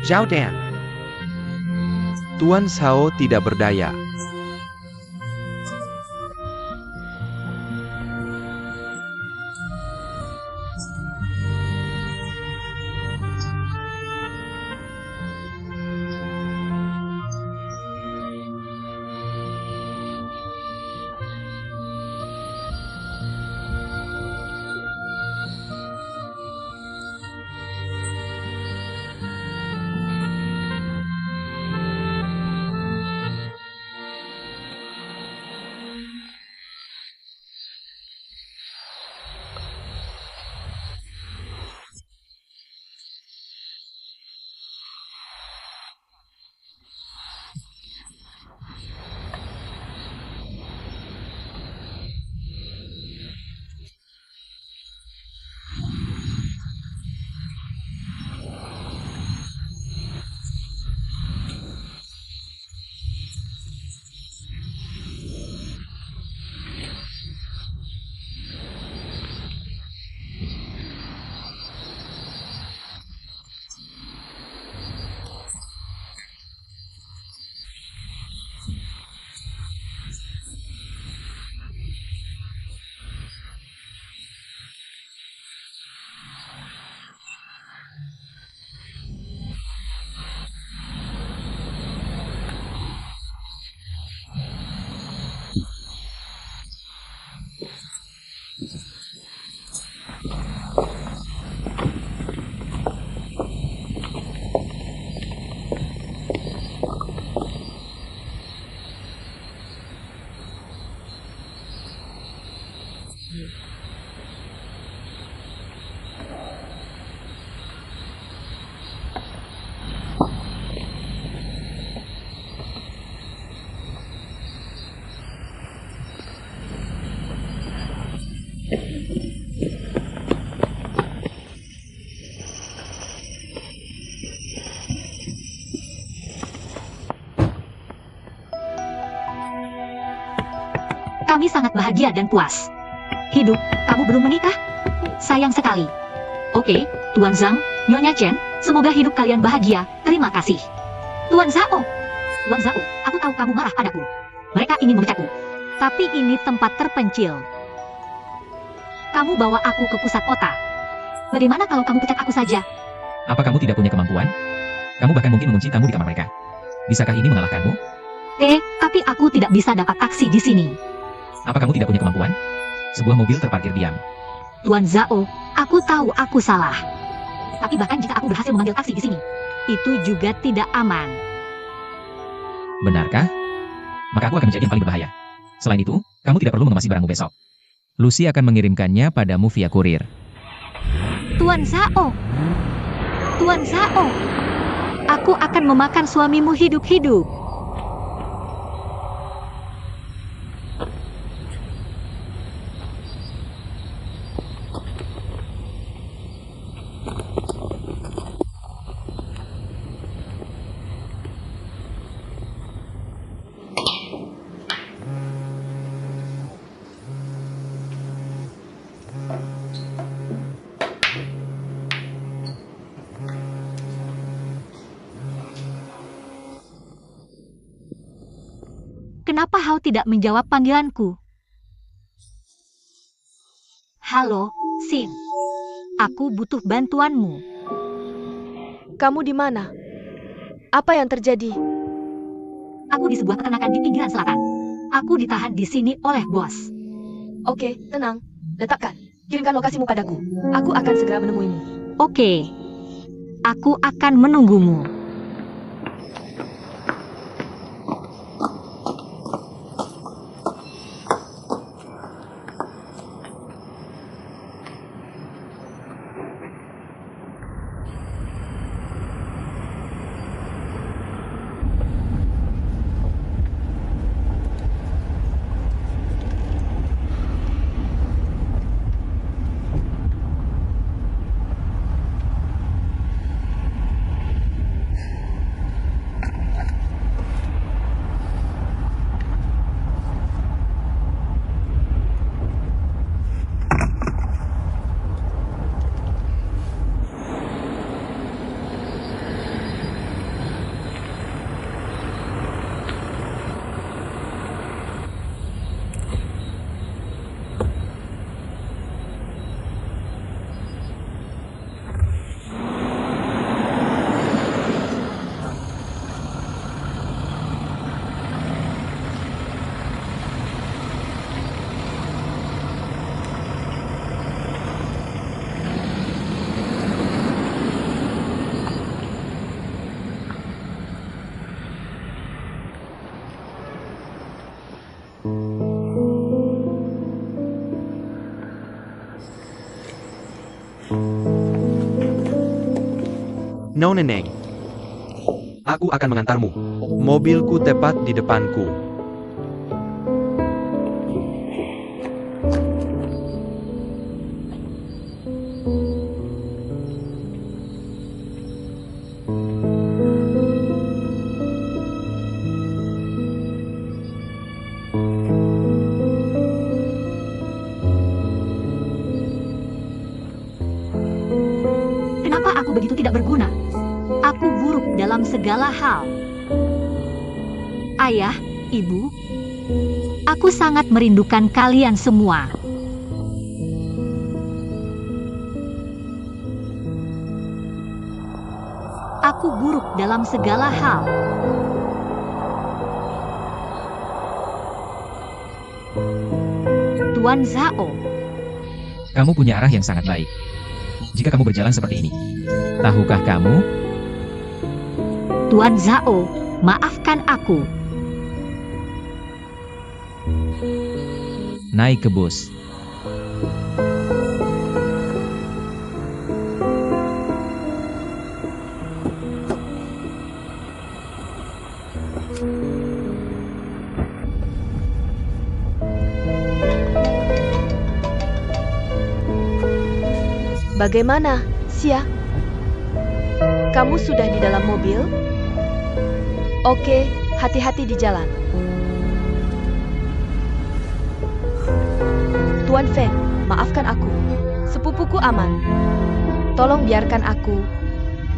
Zhao Dan. Tuan Zhao tidak berdaya. Kami sangat bahagia dan puas. Hidup, kamu belum menikah? Sayang sekali. Oke, Tuan Zhang, Nyonya Chen, semoga hidup kalian bahagia. Terima kasih. Tuan Zhao. Tuan Zhao, aku tahu kamu marah padaku. Mereka ingin memecatku. Tapi ini tempat terpencil. Kamu bawa aku ke pusat kota. Bagaimana kalau kamu pecat aku saja? Apa kamu tidak punya kemampuan? Kamu bahkan mungkin mengunci tamu di kamar mereka. Bisakah ini mengalahkanmu? Tapi aku tidak bisa dapat taksi di sini. Apa kamu tidak punya kemampuan? Sebuah mobil terparkir diam. Tuan Zhao, aku tahu aku salah. Tapi bahkan jika aku berhasil memanggil taksi di sini, itu juga tidak aman. Benarkah? Maka aku akan menjadi yang paling berbahaya. Selain itu, kamu tidak perlu mengemasi barangmu besok. Lucy akan mengirimkannya padamu via kurir. Tuan Zhao. Tuan Zhao. Aku akan memakan suamimu hidup-hidup. Kenapa Hao tidak menjawab panggilanku? Halo, Xin. Aku butuh bantuanmu. Kamu di mana? Apa yang terjadi? Aku di sebuah peternakan di pinggiran selatan. Aku ditahan di sini oleh bos. Oke, tenang. Letakkan. Kirimkan lokasimu padaku. Aku akan segera menemuimu. Oke. Aku akan menunggumu. Nona Neng. Aku akan mengantarmu. Mobilku tepat di depanku. Kenapa aku begitu tidak berguna? Aku buruk dalam segala hal. Ayah, Ibu, aku sangat merindukan kalian semua. Aku buruk dalam segala hal. Tuan Zhao, Kamu punya arah yang sangat baik. Jika kamu berjalan seperti ini, tahukah kamu? Tuan Zhao, maafkan aku. Naik ke bus. Bagaimana, Xia? Kamu sudah di dalam mobil? Oke, hati-hati di jalan. Tuan Feng, maafkan aku. Sepupuku aman. Tolong biarkan aku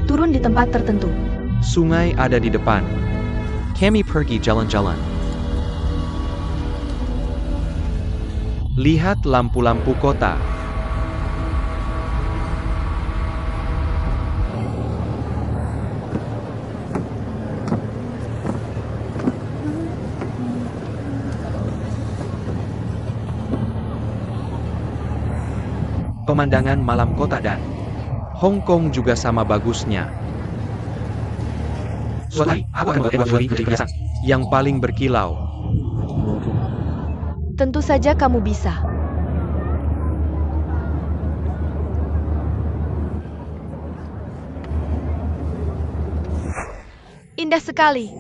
turun di tempat tertentu. Sungai ada di depan. Kami pergi jalan-jalan. Lihat lampu-lampu kota. Pemandangan malam kota dan Hong Kong juga sama bagusnya. Suatu hari, aku akan membuat Edward Jury menjadi perhiasan yang paling berkilau. Tentu saja kamu bisa. Indah sekali.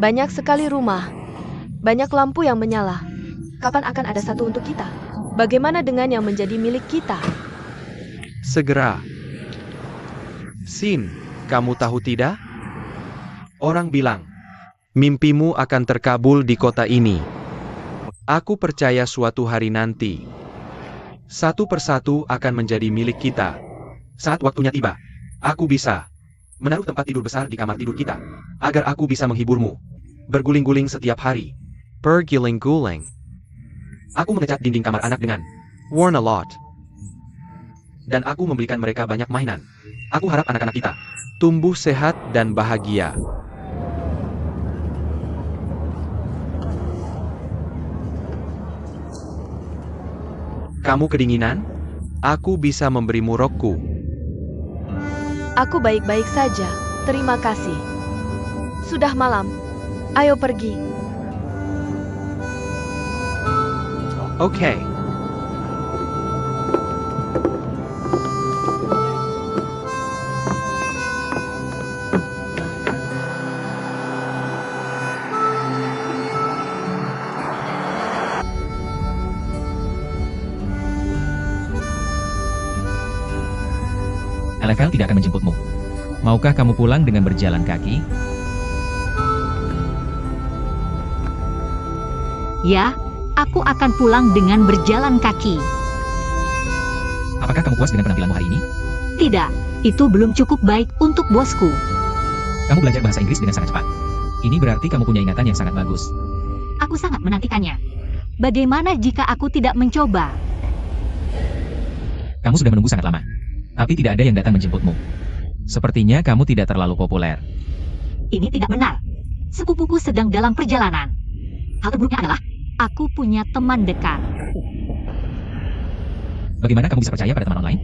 Banyak sekali rumah. Banyak lampu yang menyala. Kapan akan ada satu untuk kita? Bagaimana dengan yang menjadi milik kita? Segera. Sin, kamu tahu tidak? Orang bilang, mimpimu akan terkabul di kota ini. Aku percaya suatu hari nanti, satu persatu akan menjadi milik kita. Saat waktunya tiba, aku bisa menaruh tempat tidur besar di kamar tidur kita, agar aku bisa menghiburmu. Berguling-guling setiap hari. Bergiling-guling. Aku mengecat dinding kamar anak dengan warna lot. Dan aku membelikan mereka banyak mainan. Aku harap anak-anak kita tumbuh sehat dan bahagia. Kamu kedinginan? Aku bisa memberimu rokku. Aku baik-baik saja. Terima kasih. Sudah malam. Ayo pergi. Oke. LFL tidak akan menjemputmu. Maukah kamu pulang dengan berjalan kaki? Ya, aku akan pulang dengan berjalan kaki. Apakah kamu puas dengan penampilanmu hari ini? Tidak, itu belum cukup baik untuk bosku. Kamu belajar bahasa Inggris dengan sangat cepat. Ini berarti kamu punya ingatan yang sangat bagus. Aku sangat menantikannya. Bagaimana jika aku tidak mencoba? Kamu sudah menunggu sangat lama. Tapi tidak ada yang datang menjemputmu. Sepertinya kamu tidak terlalu populer. Ini tidak benar. Sepupuku sedang dalam perjalanan. Hal terburuknya adalah, aku punya teman dekat. Bagaimana kamu bisa percaya pada teman online?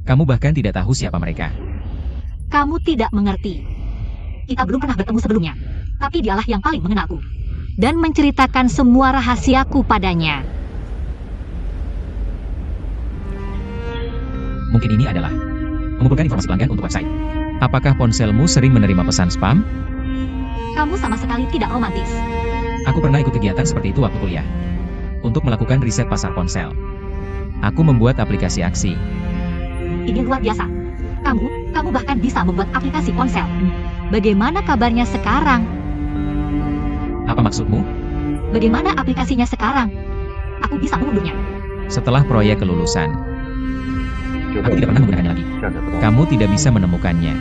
Kamu bahkan tidak tahu siapa mereka. Kamu tidak mengerti. Kita belum pernah bertemu sebelumnya. Tapi dialah yang paling mengenalku. Dan menceritakan semua rahasiaku padanya. Mungkin ini adalah mengumpulkan informasi pelanggan untuk website. Apakah ponselmu sering menerima pesan spam? Kamu sama sekali tidak romantis. Aku pernah ikut kegiatan seperti itu waktu kuliah. Untuk melakukan riset pasar ponsel. Aku membuat aplikasi aksi. Ini luar biasa. Kamu bahkan bisa membuat aplikasi ponsel. Bagaimana kabarnya sekarang? Apa maksudmu? Bagaimana aplikasinya sekarang? Aku bisa mengunduhnya. Setelah proyek kelulusan, aku tidak pernah menggunakannya lagi. Kamu tidak bisa menemukannya.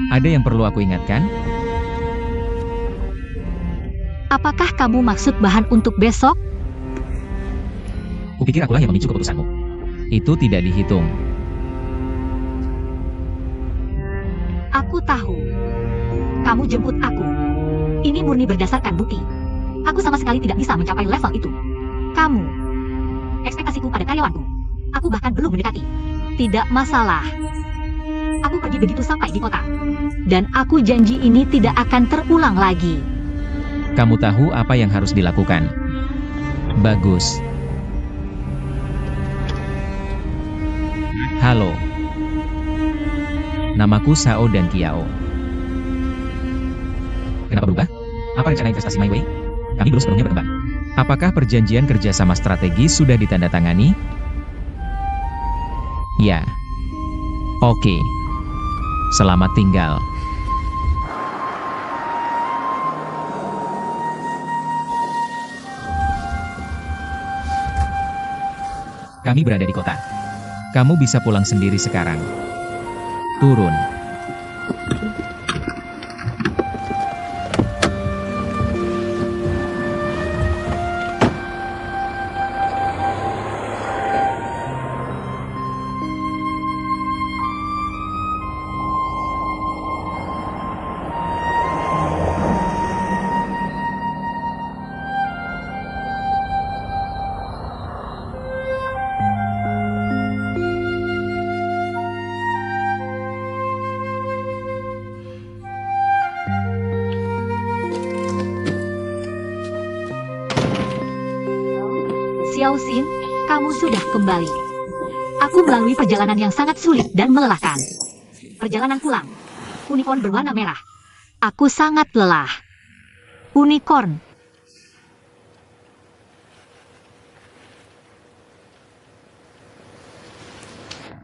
Ada yang perlu aku ingatkan? Apakah kamu maksud bahan untuk besok? Kupikir akulah yang memicu keputusanmu. Itu tidak dihitung. Aku tahu. Kamu jemput aku. Ini murni berdasarkan bukti. Aku sama sekali tidak bisa mencapai level itu. Kamu. Ekspektasiku pada karyawanku. Aku bahkan belum mendekati. Tidak masalah. Aku pergi begitu sampai di kota. Dan aku janji ini tidak akan terulang lagi. Kamu tahu apa yang harus dilakukan. Bagus. Halo. Namaku Sao dan Kiao. Kenapa berubah? Apa rencana investasi My Way? Kami belum sepenuhnya berkembang. Apakah perjanjian kerjasama strategis sudah ditandatangani? Ya. Oke. Selamat tinggal. Kami berada di kota. Kamu bisa pulang sendiri sekarang. Turun. Xiao Xin, kamu sudah kembali. Aku melalui perjalanan yang sangat sulit dan melelahkan. Perjalanan pulang. Unicorn berwarna merah. Aku sangat lelah. Unicorn.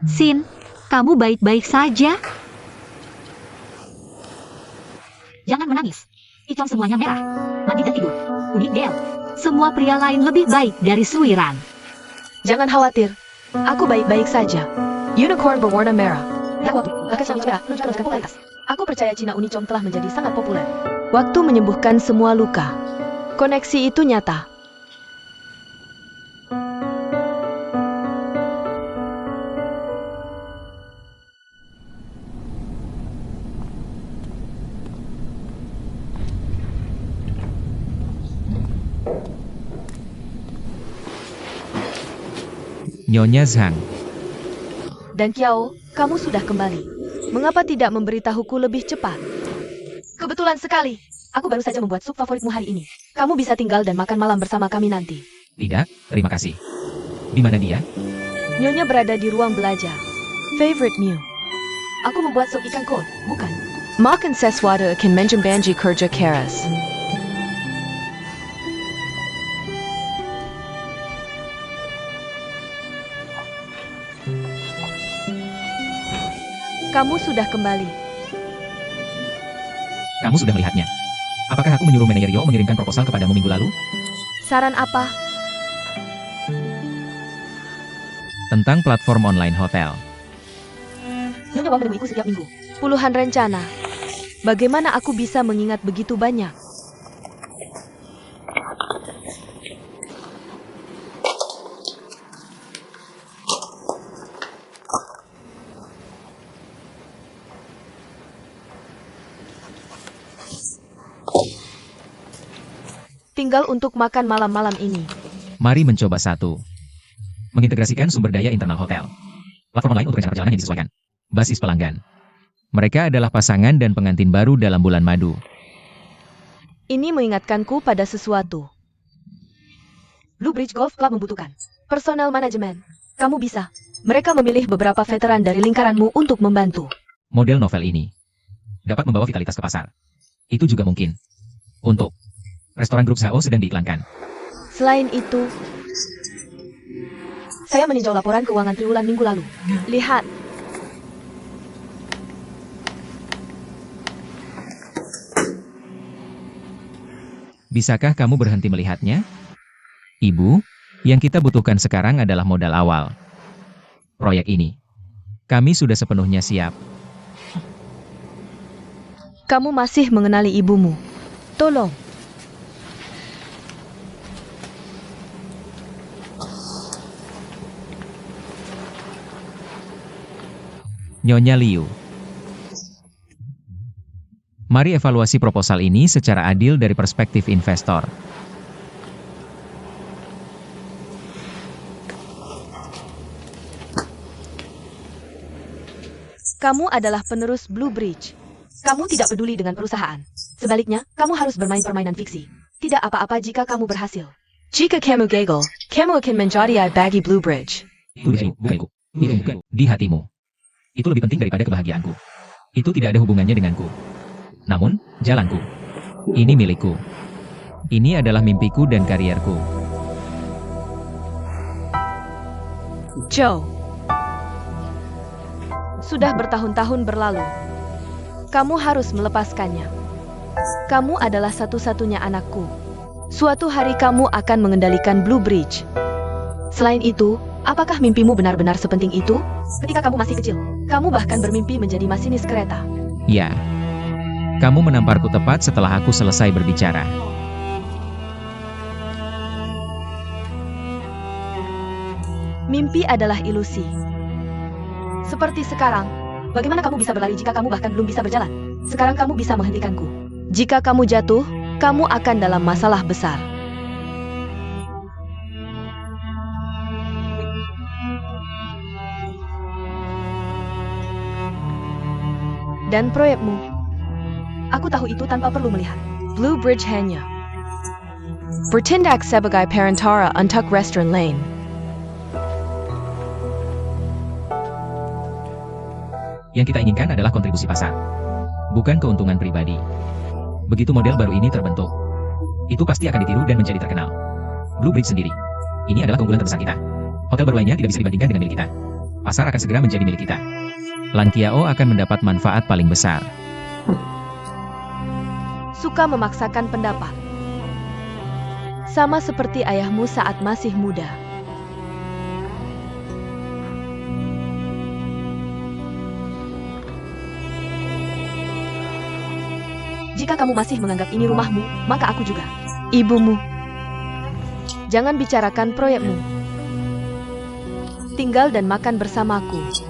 Xin, kamu baik-baik saja? Jangan menangis. Icon semuanya merah. Mandi dan tidur. Unik Del. Semua pria lain lebih baik dari Suiran. Jangan khawatir. Aku baik-baik saja. Unicorn berwarna merah. Aku percaya Cina Unicom telah menjadi sangat populer. Waktu menyembuhkan semua luka. Koneksi itu nyata. Nyonya Zhang. Dan Kiao, kamu sudah kembali. Mengapa tidak memberitahuku lebih cepat? Kebetulan sekali. Aku baru saja membuat sup favoritmu hari ini. Kamu bisa tinggal dan makan malam bersama kami nanti. Tidak, terima kasih. Di mana dia? Nyonya berada di ruang belajar. Favorite meal. Aku membuat sup ikan kod, bukan? Makan sesuatu akan menjembanji kerja keras. Kamu sudah kembali. Kamu sudah melihatnya. Apakah aku menyuruh manajer Yo mengirimkan proposal kepadamu minggu lalu? Saran apa? Tentang platform online hotel. Nyonya mau menemuiku setiap minggu. Puluhan rencana. Bagaimana aku bisa mengingat begitu banyak? Tinggal untuk makan malam-malam ini. Mari mencoba satu. Mengintegrasikan sumber daya internal hotel. Platform online untuk rencana perjalanan yang disesuaikan. Basis pelanggan. Mereka adalah pasangan dan pengantin baru dalam bulan madu. Ini mengingatkanku pada sesuatu. Blue Bridge Golf Club membutuhkan personal manajemen. Kamu bisa. Mereka memilih beberapa veteran dari lingkaranmu untuk membantu. Model novel ini dapat membawa vitalitas ke pasar. Itu juga mungkin untuk restoran grup Zhao sedang diiklankan. Selain itu, saya meninjau laporan keuangan triwulan minggu lalu. Lihat. Bisakah kamu berhenti melihatnya? Ibu, yang kita butuhkan sekarang adalah modal awal. Proyek ini. Kami sudah sepenuhnya siap. Kamu masih mengenali ibumu. Tolong. Nyonya Liu. Mari evaluasi proposal ini secara adil dari perspektif investor. Kamu adalah penerus Blue Bridge. Kamu tidak peduli dengan perusahaan. Sebaliknya, kamu harus bermain permainan fiksi. Tidak apa-apa jika kamu berhasil. Jika kamu gagal, kamu akan menjadi bagi Blue Bridge. Itu bukanku. Itu bukan di hatimu. Itu lebih penting daripada kebahagiaanku. Itu tidak ada hubungannya denganku. Namun, jalanku. Ini milikku. Ini adalah mimpiku dan karierku. Joe. Sudah bertahun-tahun berlalu. Kamu harus melepaskannya. Kamu adalah satu-satunya anakku. Suatu hari kamu akan mengendalikan Blue Bridge. Selain itu, Apakah mimpimu benar-benar sepenting itu? Ketika kamu masih kecil, kamu bahkan bermimpi menjadi masinis kereta. Ya. Kamu menamparku tepat setelah aku selesai berbicara. Mimpi adalah ilusi. Seperti sekarang, bagaimana kamu bisa berlari jika kamu bahkan belum bisa berjalan? Sekarang kamu bisa menghentikanku. Jika kamu jatuh, kamu akan dalam masalah besar. Dan proyekmu, aku tahu itu tanpa perlu melihat. Blue Bridge hanya bertindak sebagai perantara untuk restoran lain. Yang kita inginkan adalah kontribusi pasar, bukan keuntungan pribadi. Begitu model baru ini terbentuk, itu pasti akan ditiru dan menjadi terkenal. Blue Bridge sendiri, ini adalah keunggulan terbesar kita. Hotel baru lainnya tidak bisa dibandingkan dengan milik kita. Pasar akan segera menjadi milik kita. Lan Kiao akan mendapat manfaat paling besar. Suka memaksakan pendapat. Sama seperti ayahmu saat masih muda. Jika kamu masih menganggap ini rumahmu, maka aku juga. Ibumu. Jangan bicarakan proyekmu. Tinggal dan makan bersamaku.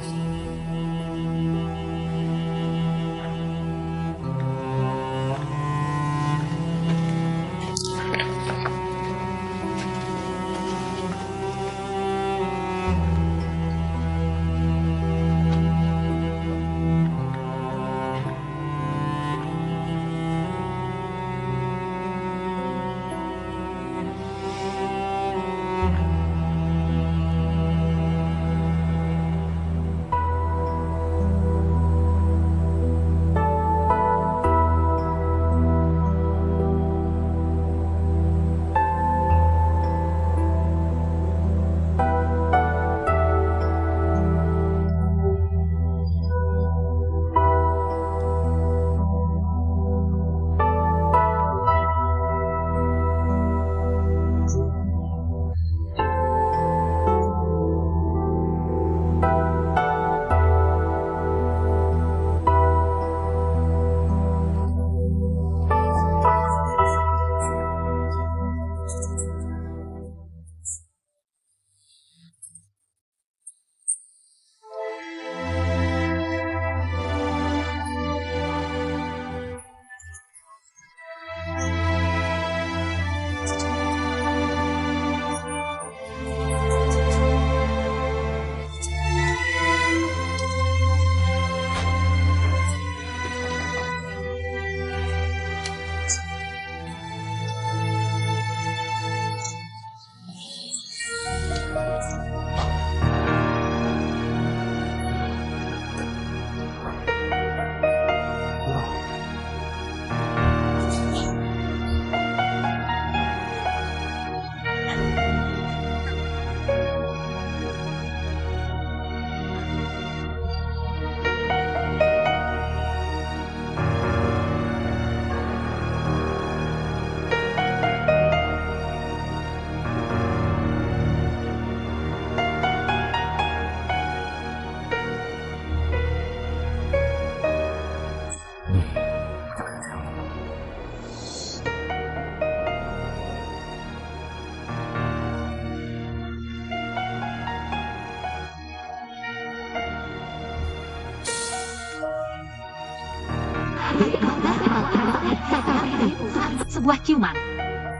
Sebuah ciuman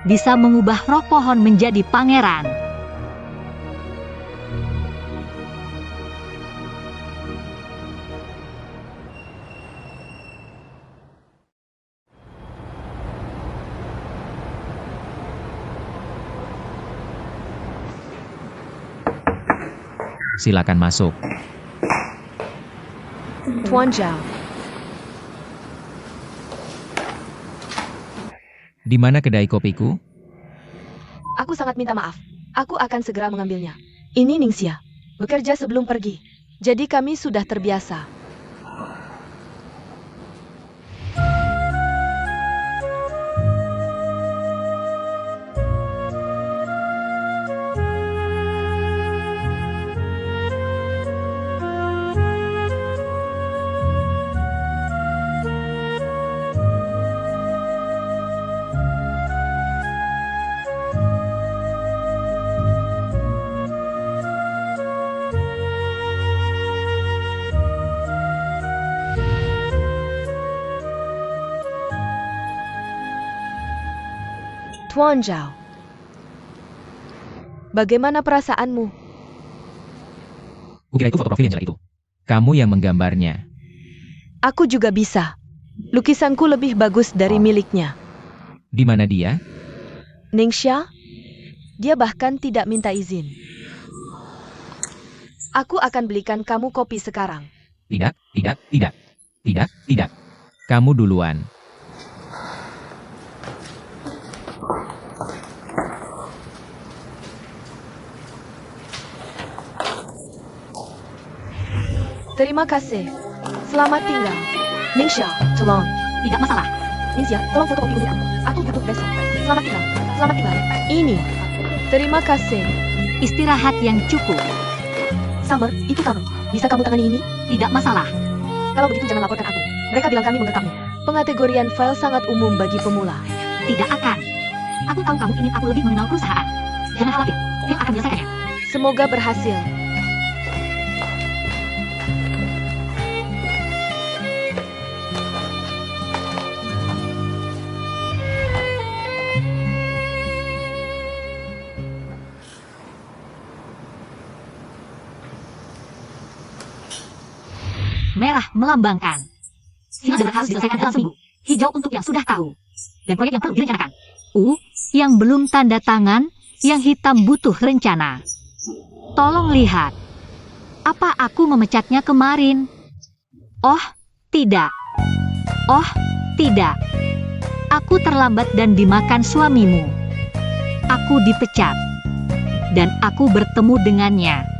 bisa mengubah roh pohon menjadi pangeran. Silakan masuk. Tuan Zhao, Di mana kedai kopiku? aku sangat minta maaf. Aku akan segera mengambilnya. Ini Ningxia, bekerja sebelum pergi. Jadi kami sudah terbiasa. Tuan Zhao. Bagaimana perasaanmu? Kukira itu foto profil yang jelek itu. Kamu yang menggambarnya. Aku juga bisa. Lukisanku lebih bagus dari miliknya. Di mana dia? Ningxia? Dia bahkan tidak minta izin. Aku akan belikan kamu kopi sekarang. Tidak, tidak, tidak. Tidak, tidak. Kamu duluan. Terima kasih. Selamat tinggal. Ningxia, tolong. Tidak masalah. Ningxia, tolong foto kopi untuk aku. Aku butuh besok. Selamat tinggal. Selamat tinggal. Ini. Terima kasih. Istirahat yang cukup. Summer, itu kamu. Bisa kamu tangani ini? Tidak masalah. Kalau begitu jangan laporkan aku. Mereka bilang kami menggertakmu. Pengategorian file sangat umum bagi pemula. Tidak akan. Aku tahu kamu ingin aku lebih mengenal perusahaan. Jangan khawatir. Tim akan menyelesaikannya. Semoga berhasil. Merah melambangkan sinar harus diselesaikan dalam seminggu. Hijau untuk yang sudah tahu. Dan proyek yang perlu direncanakan. Yang belum tanda tangan. Yang hitam butuh rencana. Tolong lihat. Apa aku memecatnya kemarin? Oh, tidak. Oh, tidak. Aku terlambat dan dimakan suamimu. Aku dipecat. Dan aku bertemu dengannya.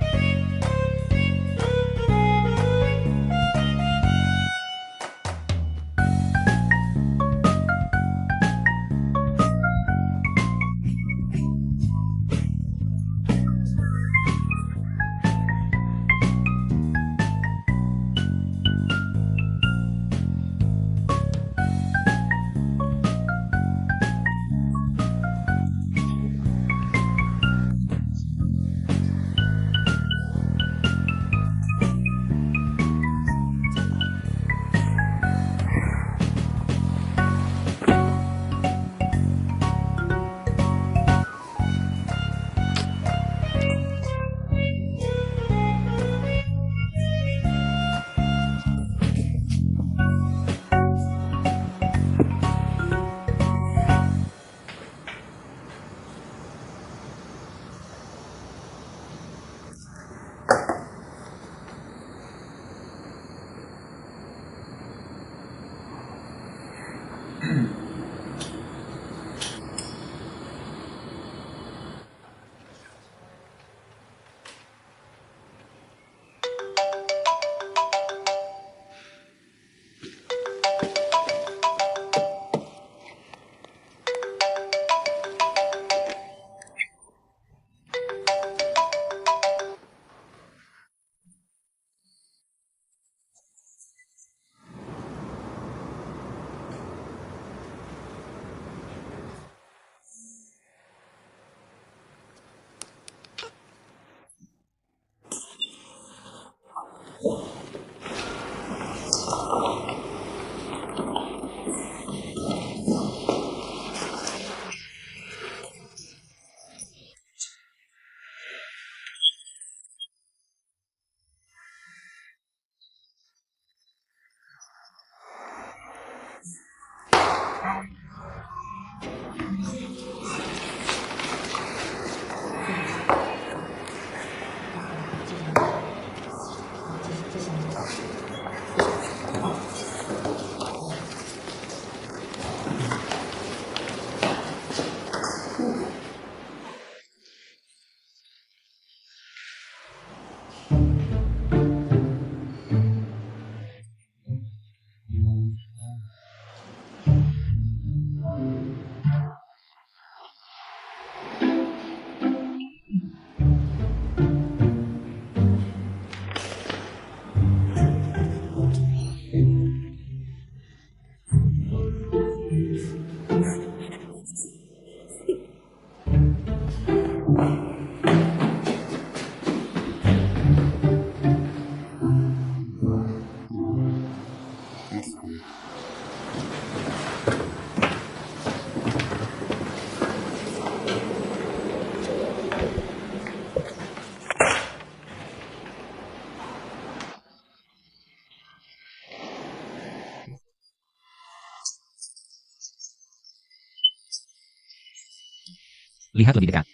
Lihat lebih dekat.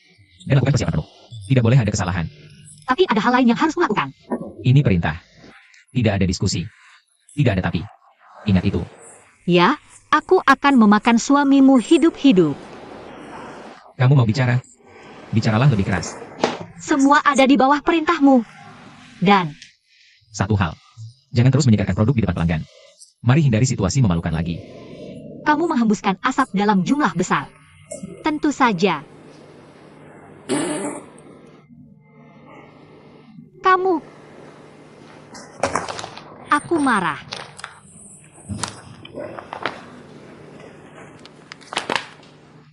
Dan lakukan persiapan penuh. Tidak boleh ada kesalahan. Tapi ada hal lain yang harus kulakukan. Ini perintah. Tidak ada diskusi. Tidak ada tapi. Ingat itu. Ya, aku akan memakan suamimu hidup-hidup. Kamu mau bicara? Bicaralah lebih keras. Semua ada di bawah perintahmu. Dan Satu hal. Jangan terus menyegarkan produk di depan pelanggan. Mari hindari situasi memalukan lagi. kamu menghembuskan asap dalam jumlah besar. Tentu saja. Kamu. Aku marah.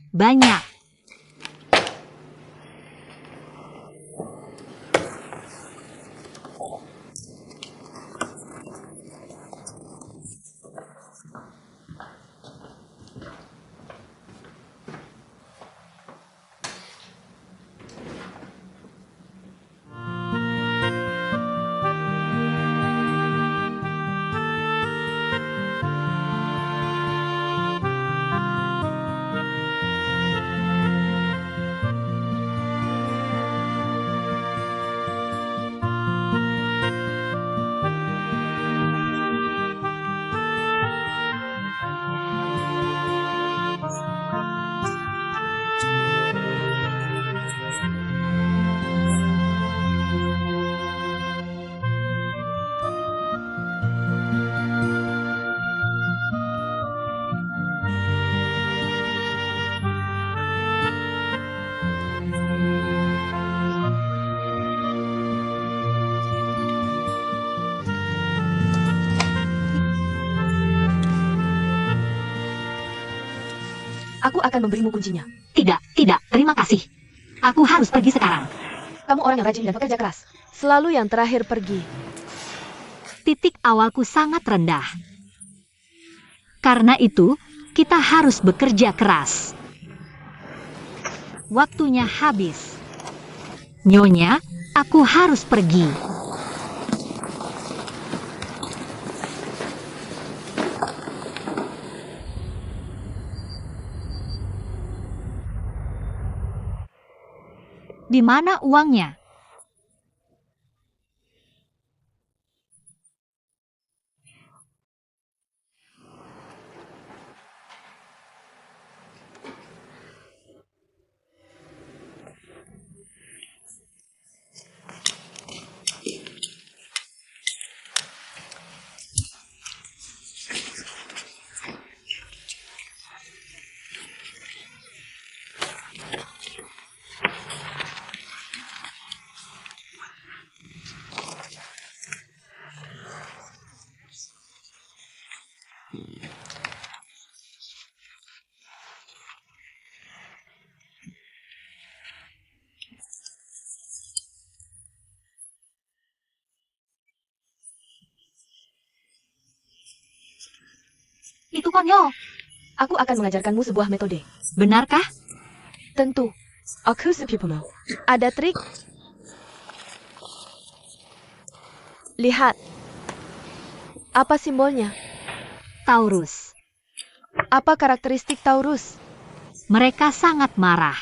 Banyak. Aku akan memberimu kuncinya. Tidak, terima kasih. Aku harus pergi sekarang. Kamu orang yang rajin dan pekerja keras. Selalu yang terakhir pergi. Titik awalku sangat rendah. Karena itu, kita harus bekerja keras. Waktunya habis. Nyonya, aku harus pergi. Di mana uangnya? Itu konyol. Aku akan mengajarkanmu sebuah metode. Benarkah? Tentu. Aku sepupumu. Ada trik? Lihat. Apa simbolnya? Taurus. Apa karakteristik Taurus? Mereka sangat marah.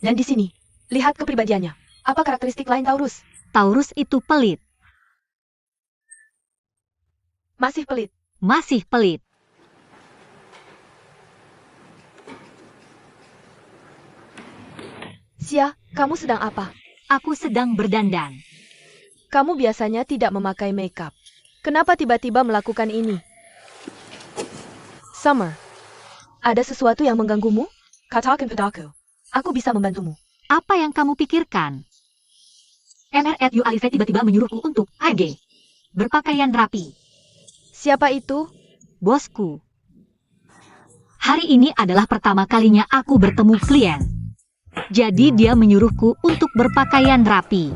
Dan di sini, lihat kepribadiannya. Apa karakteristik lain Taurus? Taurus itu pelit. Masih pelit. Masih pelit. Sia, kamu sedang apa? Aku sedang berdandan. Kamu biasanya tidak memakai makeup. Kenapa tiba-tiba melakukan ini? Summer, ada sesuatu yang mengganggumu? Katakan padaku. Aku bisa membantumu. Apa yang kamu pikirkan? MRSU Alice tiba-tiba menyuruhku untuk AG. Berpakaian rapi. Siapa itu? Bosku. Hari ini adalah pertama kalinya aku bertemu klien. Jadi dia menyuruhku untuk berpakaian rapi.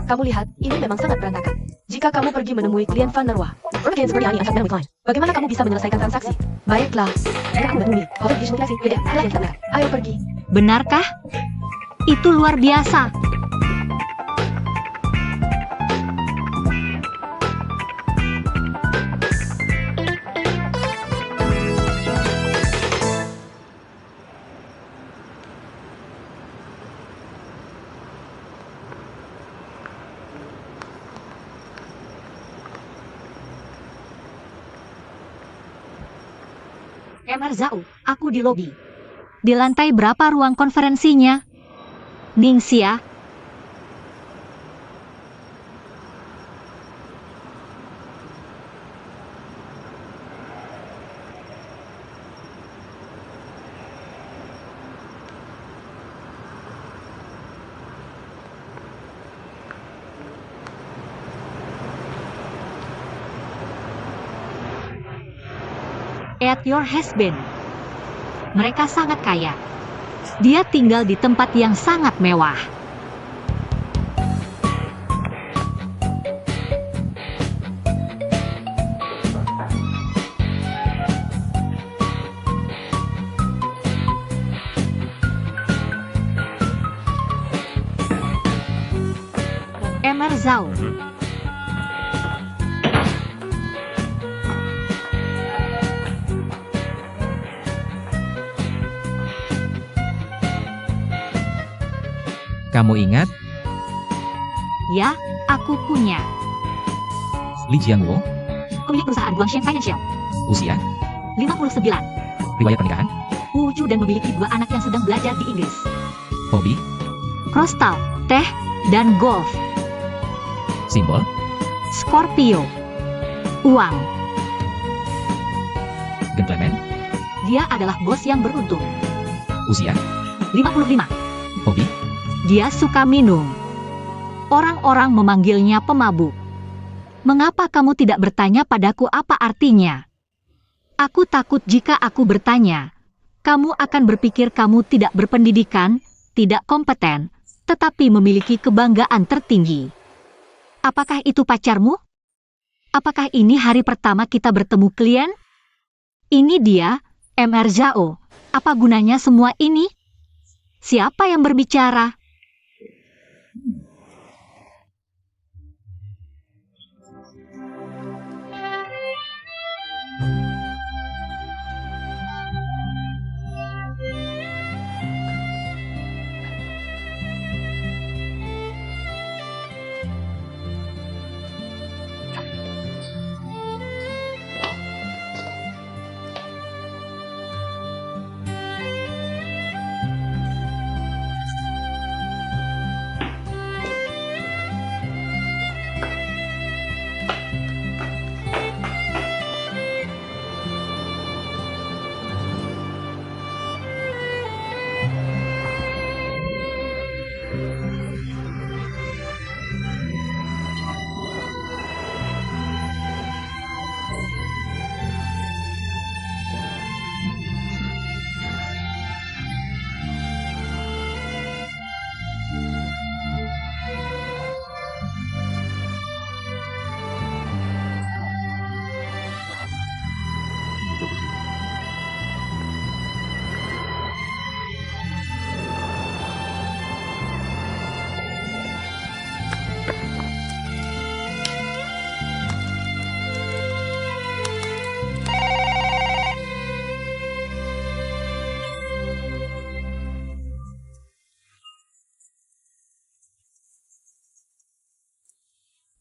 Kamu lihat, ini memang sangat berantakan. Jika kamu pergi menemui klien Van Nerwa, berbagai seperti ini akan menemui klien. Bagaimana kamu bisa menyelesaikan transaksi? Baiklah. Jika kamu bertemu, kau harus disimulasi. Beda, hal yang kita. Ayo pergi. Benarkah? Itu luar biasa. Emer Zhao, aku di lobi. Di lantai berapa ruang konferensinya? Ningxia. At your husband. Mereka sangat kaya. Dia tinggal di tempat yang sangat mewah. Emer Zhao. Kamu ingat Ya, aku punya. Li Jiangwo? Pemilik perusahaan Guangxian Financial. Usia? 59. Riwayat pernikahan? Lucu dan memiliki 2 anak yang sedang belajar di Inggris. Hobi? Cross talk, teh, dan golf. Simbol? Scorpio. Uang. Gentleman? Dia adalah bos yang beruntung. Usia? 55. Hobi? Dia suka minum. Orang-orang memanggilnya pemabuk. Mengapa kamu tidak bertanya padaku apa artinya? Aku takut jika aku bertanya, kamu akan berpikir kamu tidak berpendidikan, tidak kompeten, tetapi memiliki kebanggaan tertinggi. Apakah itu pacarmu? Apakah ini hari pertama kita bertemu klien? Ini dia, Emer Zhao. Apa gunanya semua ini? Siapa yang berbicara?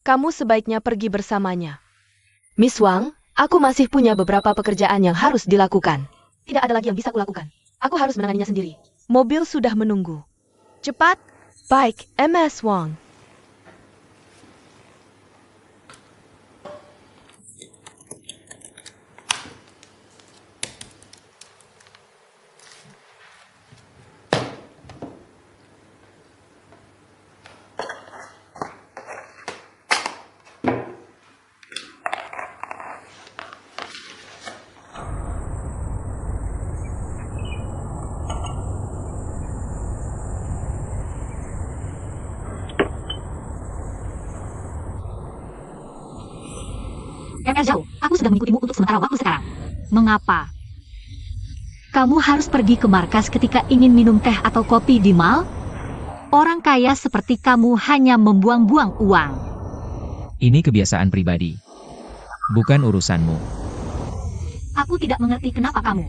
Kamu sebaiknya pergi bersamanya. Miss Wang, aku masih punya beberapa pekerjaan yang harus dilakukan. Tidak ada lagi yang bisa kulakukan. Aku harus menanganinya sendiri. Mobil sudah menunggu. Cepat. Baik, MS Wang. Emer Zhao, aku sudah mengikutimu untuk sementara waktu sekarang. Mengapa? Kamu harus pergi ke markas ketika ingin minum teh atau kopi di mall? Orang kaya seperti kamu hanya membuang-buang uang. Ini kebiasaan pribadi. Bukan urusanmu. Aku tidak mengerti kenapa kamu.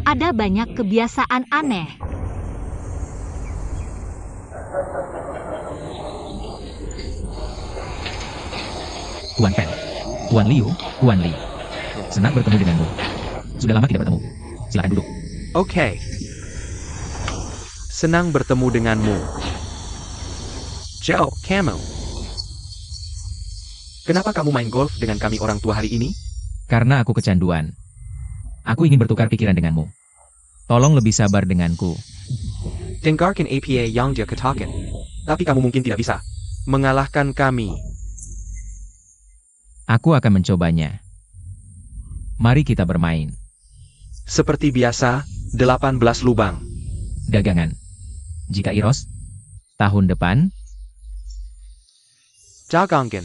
Ada banyak kebiasaan aneh. Tuan Pen. Tuan Liu, Tuan Li. Senang bertemu denganmu. Sudah lama tidak bertemu. Silakan duduk. Oke. Senang bertemu denganmu. Joe, kamu. Kenapa kamu main golf dengan kami orang tua hari ini? Karena aku kecanduan. Aku ingin bertukar pikiran denganmu. Tolong lebih sabar denganku. Dengarkan apa yang dia katakan. Tapi kamu mungkin tidak bisa mengalahkan kami. Aku akan mencobanya. Mari kita bermain. Seperti biasa, 18 lubang. Dagangan. Jika Iros, tahun depan, Jagangkan.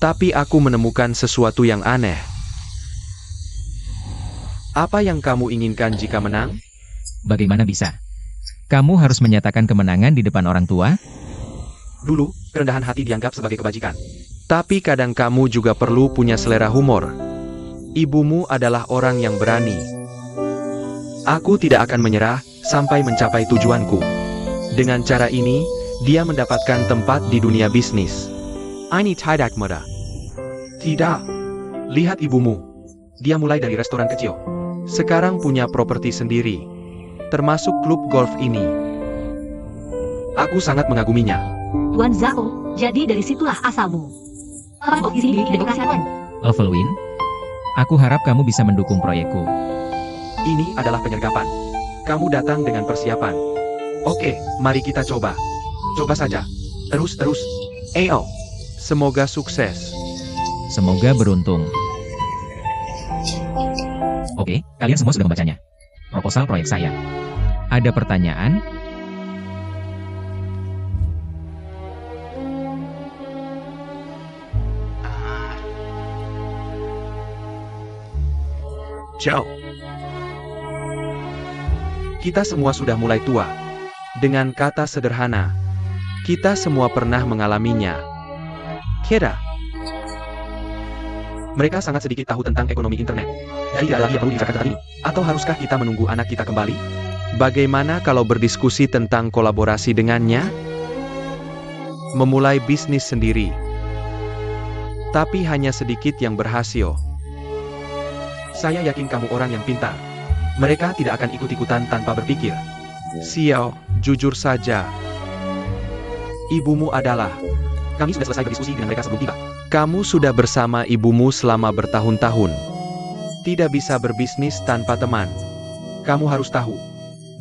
Tapi aku menemukan sesuatu yang aneh. Apa yang kamu inginkan jika menang? bagaimana bisa? Kamu harus menyatakan kemenangan di depan orang tua? Dulu, kerendahan hati dianggap sebagai kebajikan. Tapi kadang kamu juga perlu punya selera humor. Ibumu adalah orang yang berani. Aku tidak akan menyerah sampai mencapai tujuanku. Dengan cara ini, dia mendapatkan tempat di dunia bisnis. Ini tidak mudah. Tidak. Lihat ibumu. Dia mulai dari restoran kecil. Sekarang punya properti sendiri. Termasuk klub golf ini. Aku sangat mengaguminya. Tuan Zhao, jadi dari situlah asalmu. Lapangan golf di sini dimiliki demokrasi Atuan. Evelyn, aku harap kamu bisa mendukung proyekku. Ini adalah penyergapan. Kamu datang dengan persiapan. Oke, mari kita coba. Coba saja. Terus. Ayo. Semoga sukses. Semoga beruntung. Oke, kalian semua sudah membacanya. Proposal proyek saya. Ada pertanyaan? Ciao. Kita semua sudah mulai tua. Dengan kata sederhana, kita semua pernah mengalaminya. Kira. Mereka sangat sedikit tahu tentang ekonomi internet. Jadi tidak ada lagi yang perlu dibicarakan saat ini. Atau haruskah kita menunggu anak kita kembali? Bagaimana kalau berdiskusi tentang kolaborasi dengannya? Memulai bisnis sendiri. Tapi hanya sedikit yang berhasil. Saya yakin kamu orang yang pintar. Mereka tidak akan ikut-ikutan tanpa berpikir. Xiao, jujur saja. Ibumu adalah... Kami sudah selesai berdiskusi dengan mereka sebelum tiba. Kamu sudah bersama ibumu selama bertahun-tahun. Tidak bisa berbisnis tanpa teman. Kamu harus tahu.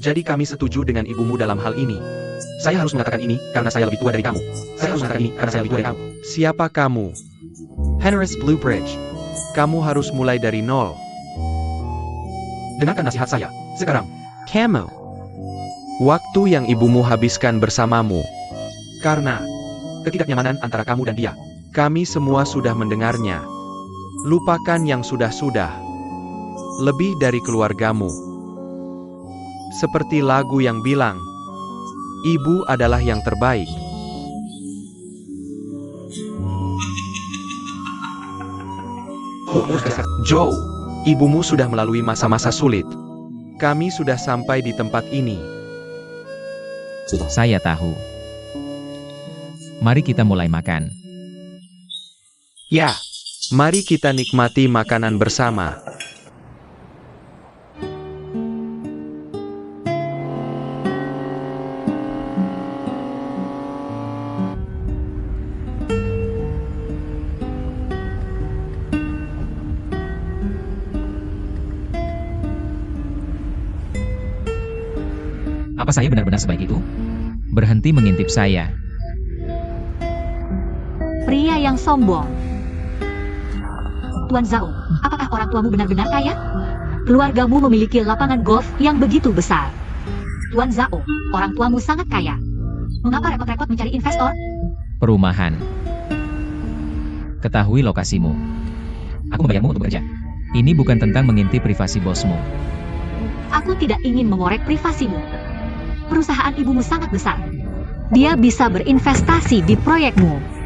Jadi kami setuju dengan ibumu dalam hal ini. Saya harus mengatakan ini karena saya lebih tua dari kamu. Saya harus mengatakan ini karena saya lebih tua dari kamu. Siapa kamu? Henris Bluebridge. Kamu harus mulai dari nol. Dengarkan nasihat saya. Sekarang, kamu. Waktu yang ibumu habiskan bersamamu. Karena ketidaknyamanan antara kamu dan dia. Kami semua sudah mendengarnya. Lupakan yang sudah-sudah. Lebih dari keluargamu. Seperti lagu yang bilang, ibu adalah yang terbaik. Joe, ibumu sudah melalui masa-masa sulit. Kami sudah sampai di tempat ini. Saya tahu. Mari kita mulai makan. Ya, mari kita nikmati makanan bersama. Apa saya benar-benar sebaik itu? Berhenti mengintip saya. Pria yang sombong. Tuan Zhao, apakah orang tuamu benar-benar kaya? Keluargamu memiliki lapangan golf yang begitu besar. Tuan Zhao, orang tuamu sangat kaya. Mengapa repot-repot mencari investor? Perumahan. Ketahui lokasimu. Aku membayarmu untuk bekerja. Ini bukan tentang mengintip privasi bosmu. Aku tidak ingin mengorek privasimu. Perusahaan ibumu sangat besar. Dia bisa berinvestasi di proyekmu.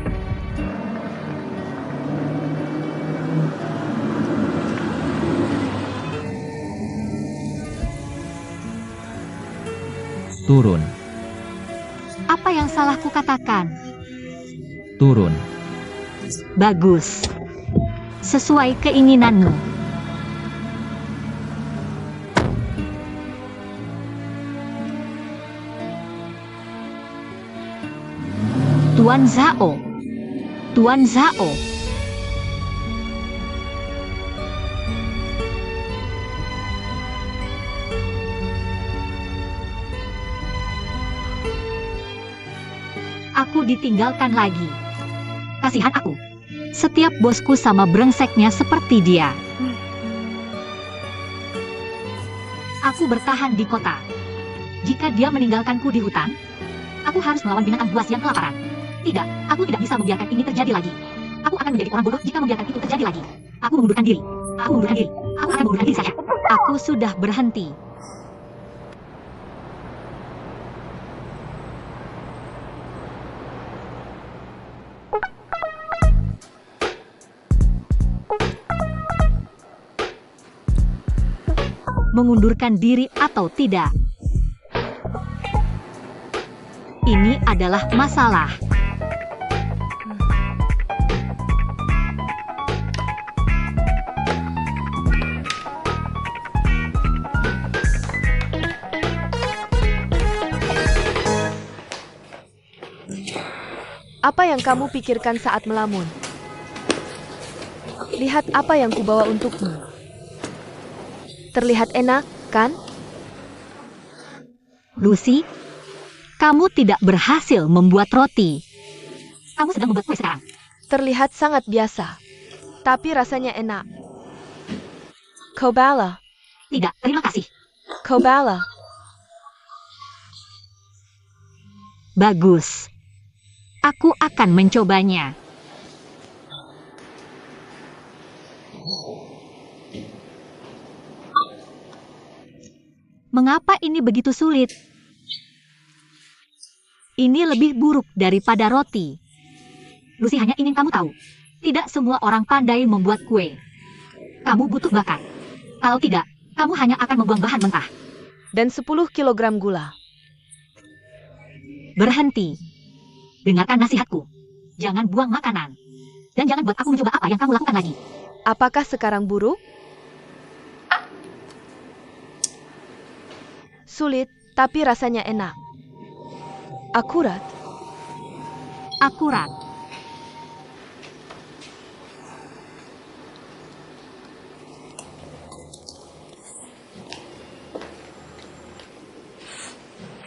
Turun. Apa yang salah kukatakan? Turun. Bagus. Sesuai keinginanmu. Tuan Zhao. Tuan Zhao. Aku ditinggalkan lagi. Kasihan aku. Setiap bosku sama brengseknya seperti dia. Aku bertahan di kota. Jika dia meninggalkanku di hutan, aku harus melawan binatang buas yang kelaparan. Tidak, aku tidak bisa membiarkan ini terjadi lagi. Aku akan menjadi orang bodoh jika membiarkan itu terjadi lagi. Aku mengundurkan diri. Aku mengundurkan diri. Aku akan mengundurkan diri saja. Aku sudah berhenti. Mengundurkan diri atau tidak? Ini adalah masalah. Apa yang kamu pikirkan saat melamun? Lihat apa yang kubawa untukmu. Terlihat enak, kan? Lucy, kamu tidak berhasil membuat roti. Kamu sedang membuat kue sekarang. Terlihat sangat biasa, tapi rasanya enak. Kobala, Tidak, terima kasih. Kobala. Bagus. Aku akan mencobanya. Mengapa ini begitu sulit? Ini lebih buruk daripada roti. Lucy hanya ingin kamu tahu. Tidak semua orang pandai membuat kue. Kamu butuh bakat. Kalau tidak, kamu hanya akan membuang bahan mentah. Dan 10 kilogram gula. Berhenti. Dengarkan nasihatku. Jangan buang makanan. Dan jangan buat aku mencoba apa yang kamu lakukan lagi. Apakah sekarang buruk? Sulit, tapi rasanya enak. Akurat. Akurat.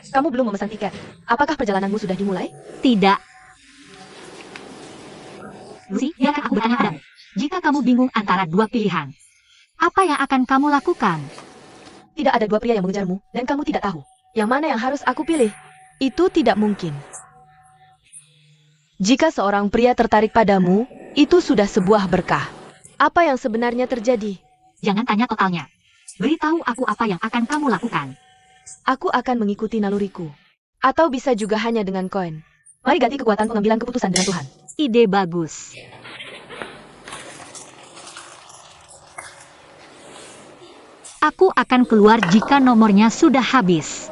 Kamu belum memesan tiket. Apakah perjalananmu sudah dimulai? Tidak. Lucy, biarkan aku bertanya padamu. Jika kamu bingung antara dua pilihan, apa yang akan kamu lakukan? Tidak ada dua pria yang mengejarmu, dan kamu tidak tahu. Yang mana yang harus aku pilih? Itu tidak mungkin. Jika seorang pria tertarik padamu, itu sudah sebuah berkah. Apa yang sebenarnya terjadi? Jangan tanya totalnya. Beritahu aku apa yang akan kamu lakukan. Aku akan mengikuti naluriku. Atau bisa juga hanya dengan koin. Mari ganti kekuatan pengambilan keputusan dengan Tuhan. Ide bagus. Aku akan keluar jika nomornya sudah habis.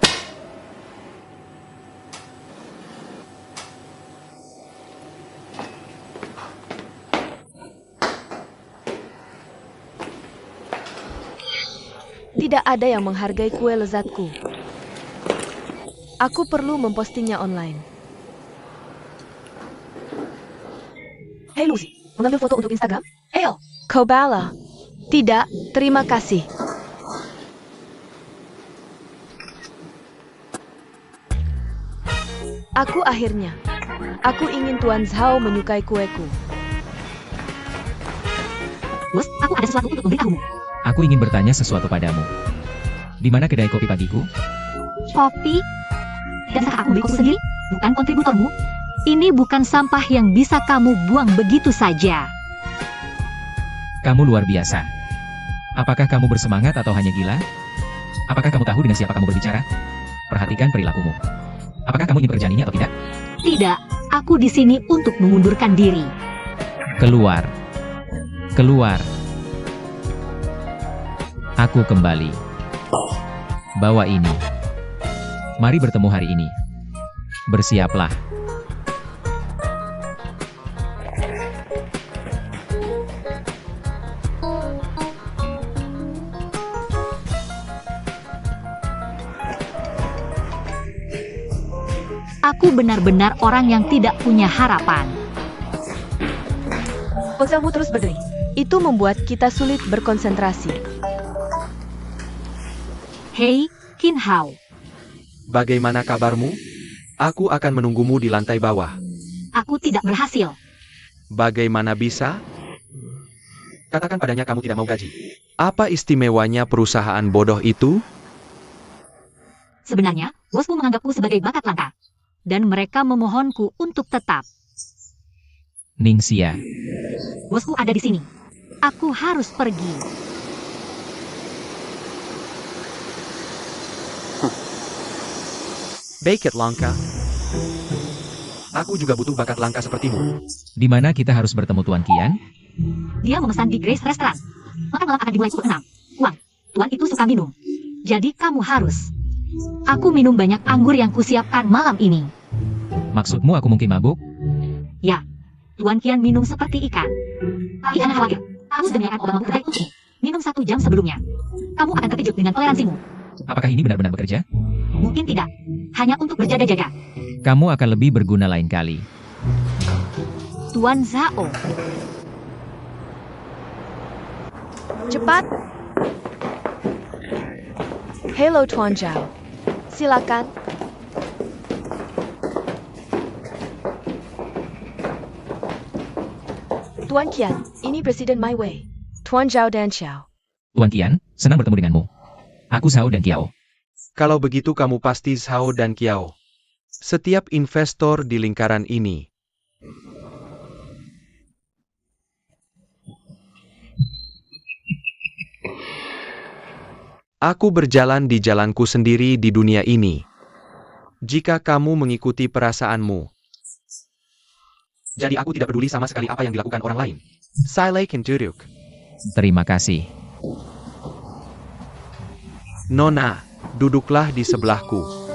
Tidak ada yang menghargai kue lezatku. Aku perlu mempostingnya online. Hei Lucy, mengambil foto untuk Instagram? Ayo. Kobala. Tidak, terima kasih. Aku ingin Tuan Zhao menyukai kueku. Bos, aku ada sesuatu untuk memberitahumu. Aku ingin bertanya sesuatu padamu. Di mana kedai kopi pagiku? Kopi? Dan sah aku beli kopi sendiri? Bukan kontributormu? Ini bukan sampah yang bisa kamu buang begitu saja. Kamu luar biasa. Apakah kamu bersemangat atau hanya gila? Apakah kamu tahu dengan siapa kamu berbicara? Perhatikan perilakumu. Apakah kamu ingin pekerjaan ini atau tidak? Tidak, aku di sini untuk mengundurkan diri. Keluar. Keluar. Aku kembali. Bawa ini. Mari bertemu hari ini. Bersiaplah. Aku benar-benar orang yang tidak punya harapan. Ponselmu terus berdering. Itu membuat kita sulit berkonsentrasi. Hei, Qin Hao. Bagaimana kabarmu? Aku akan menunggumu di lantai bawah. Aku tidak berhasil. Bagaimana bisa? Katakan padanya kamu tidak mau gaji. Apa istimewanya perusahaan bodoh itu? Sebenarnya, bosku menganggapku sebagai bakat langka. Dan mereka memohonku untuk tetap. Ningxia, Bosku ada di sini. Aku harus pergi. Baik it langka. Aku juga butuh bakat langka sepertimu. di mana kita harus bertemu Tuan Qian? Dia memesan di Grace Restaurant. Makan malam akan dimulai pukul 6. Tuan, Tuan itu suka minum. Jadi kamu harus. Aku minum banyak anggur yang kusiapkan malam ini. Maksudmu aku mungkin mabuk? Ya, Tuan Qian minum seperti ikan. Tapi jangan khawatir, aku sediakan obat mabuk terbaik untukmu. Minum 1 jam sebelumnya. Kamu akan terkejut dengan toleransimu. Apakah ini benar-benar bekerja? Mungkin tidak. Hanya untuk berjaga-jaga. Kamu akan lebih berguna lain kali. Tuan Zhao. Cepat. Hello, Tuan Zhao. Silakan. Tuan Qian, ini Presiden My Way. Tuan Zhao dan Xiao. Tuan Qian, senang bertemu denganmu. Aku Zhao dan Kiao. Kalau begitu kamu pasti Zhao dan Kiao. Setiap investor di lingkaran ini. Aku berjalan di jalanku sendiri di dunia ini. Jika kamu mengikuti perasaanmu. Jadi aku tidak peduli sama sekali apa yang dilakukan orang lain. Silai Kenduruk. Terima kasih. Nona, duduklah di sebelahku.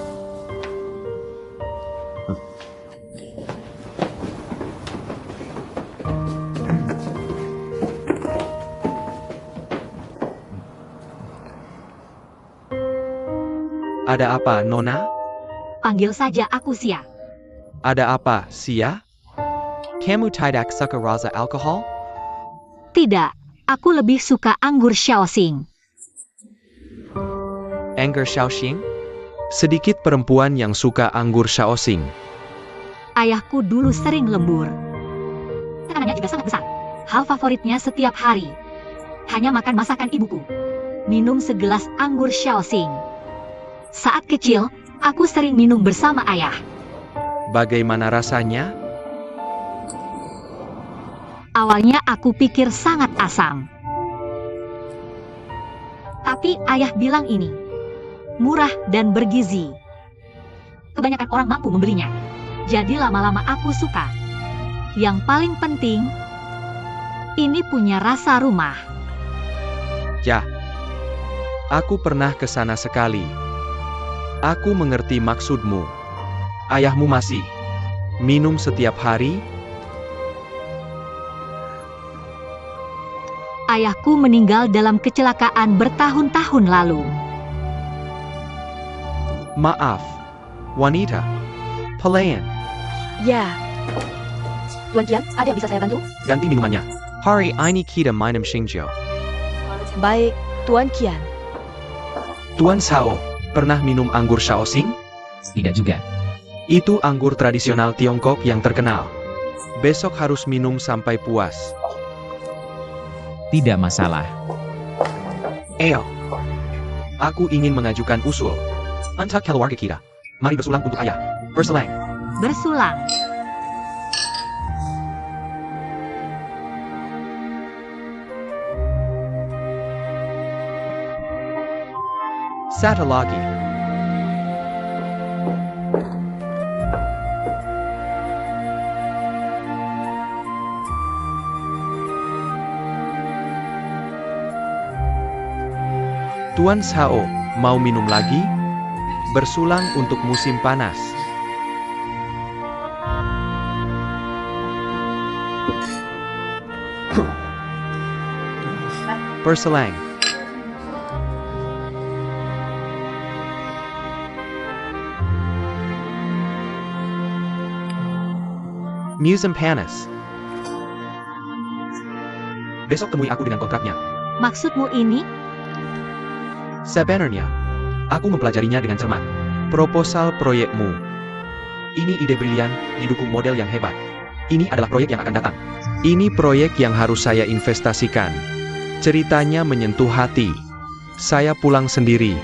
Ada apa, Nona? Panggil saja aku Xia. Ada apa, Sia? Kamu tidak suka rasa alkohol? Tidak, aku lebih suka anggur Shaoxing. Anggur Shaoxing? Sedikit perempuan yang suka anggur Shaoxing. Ayahku dulu sering lembur. Tekanannya juga sangat besar. Hal favoritnya setiap hari. Hanya makan masakan ibuku. Minum segelas anggur Shaoxing. Saat kecil, aku sering minum bersama ayah. Bagaimana rasanya? Awalnya aku pikir sangat asam. Tapi ayah bilang ini murah dan bergizi. Kebanyakan orang mampu membelinya. Jadi lama-lama aku suka. Yang paling penting, ini punya rasa rumah. Ya. Aku pernah ke sana sekali. Aku mengerti maksudmu. Ayahmu masih minum setiap hari? Ayahku meninggal dalam kecelakaan bertahun-tahun lalu. Maaf, wanita. Pelayan, Ya, Tuan Qian, ada yang bisa saya bantu? ganti minumannya. Hari ini kita minum Xingjiu. baik, Tuan Qian. Tuan Zhao, pernah minum anggur Shaoxing? Tidak juga. Itu anggur tradisional Tiongkok yang terkenal. Besok harus minum sampai puas. Tidak masalah. Ayo. Aku ingin mengajukan usul. Untuk keluarga kita. Mari bersulang untuk ayah. Berselang. Bersulang. Satu lagi. Tuan Zhao, mau minum lagi? Bersulang untuk musim panas. Berselang. Museum Panas. Besok temui aku dengan kontraknya. Maksudmu ini? Sebenarnya, aku mempelajarinya dengan cermat. Proposal proyekmu. Ini ide brilian, didukung model yang hebat. Ini adalah proyek yang akan datang. Ini proyek yang harus saya investasikan. Ceritanya menyentuh hati. Saya pulang sendiri.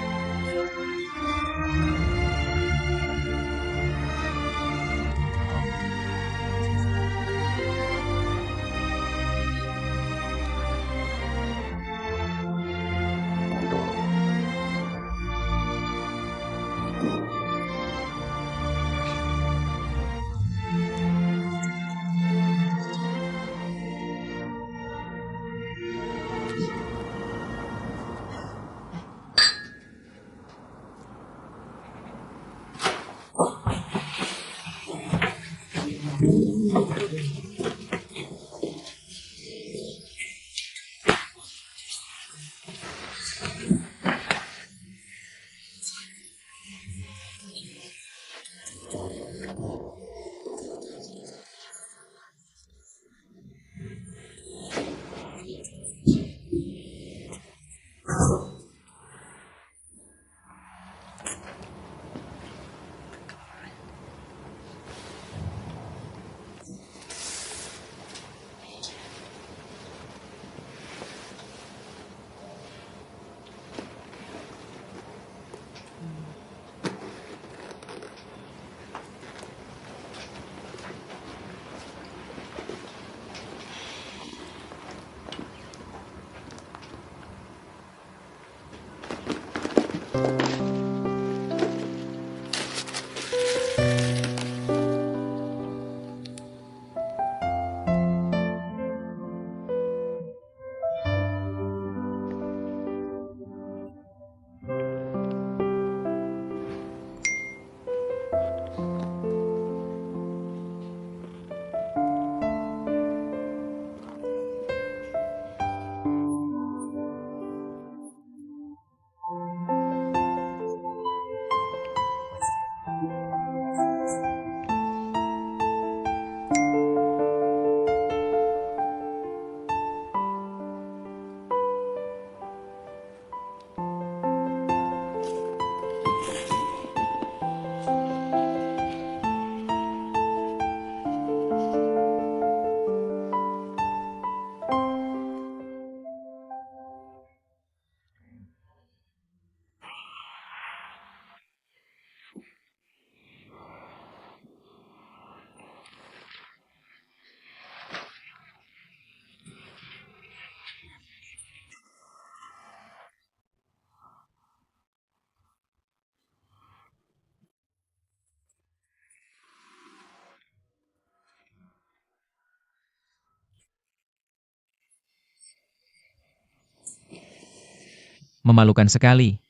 Memalukan sekali.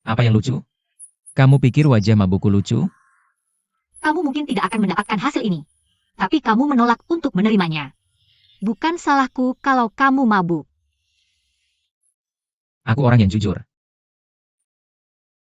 Apa yang lucu? Kamu pikir wajah mabukku lucu? Kamu mungkin tidak akan mendapatkan hasil ini. Tapi kamu menolak untuk menerimanya. Bukan salahku kalau kamu mabuk. Aku orang yang jujur.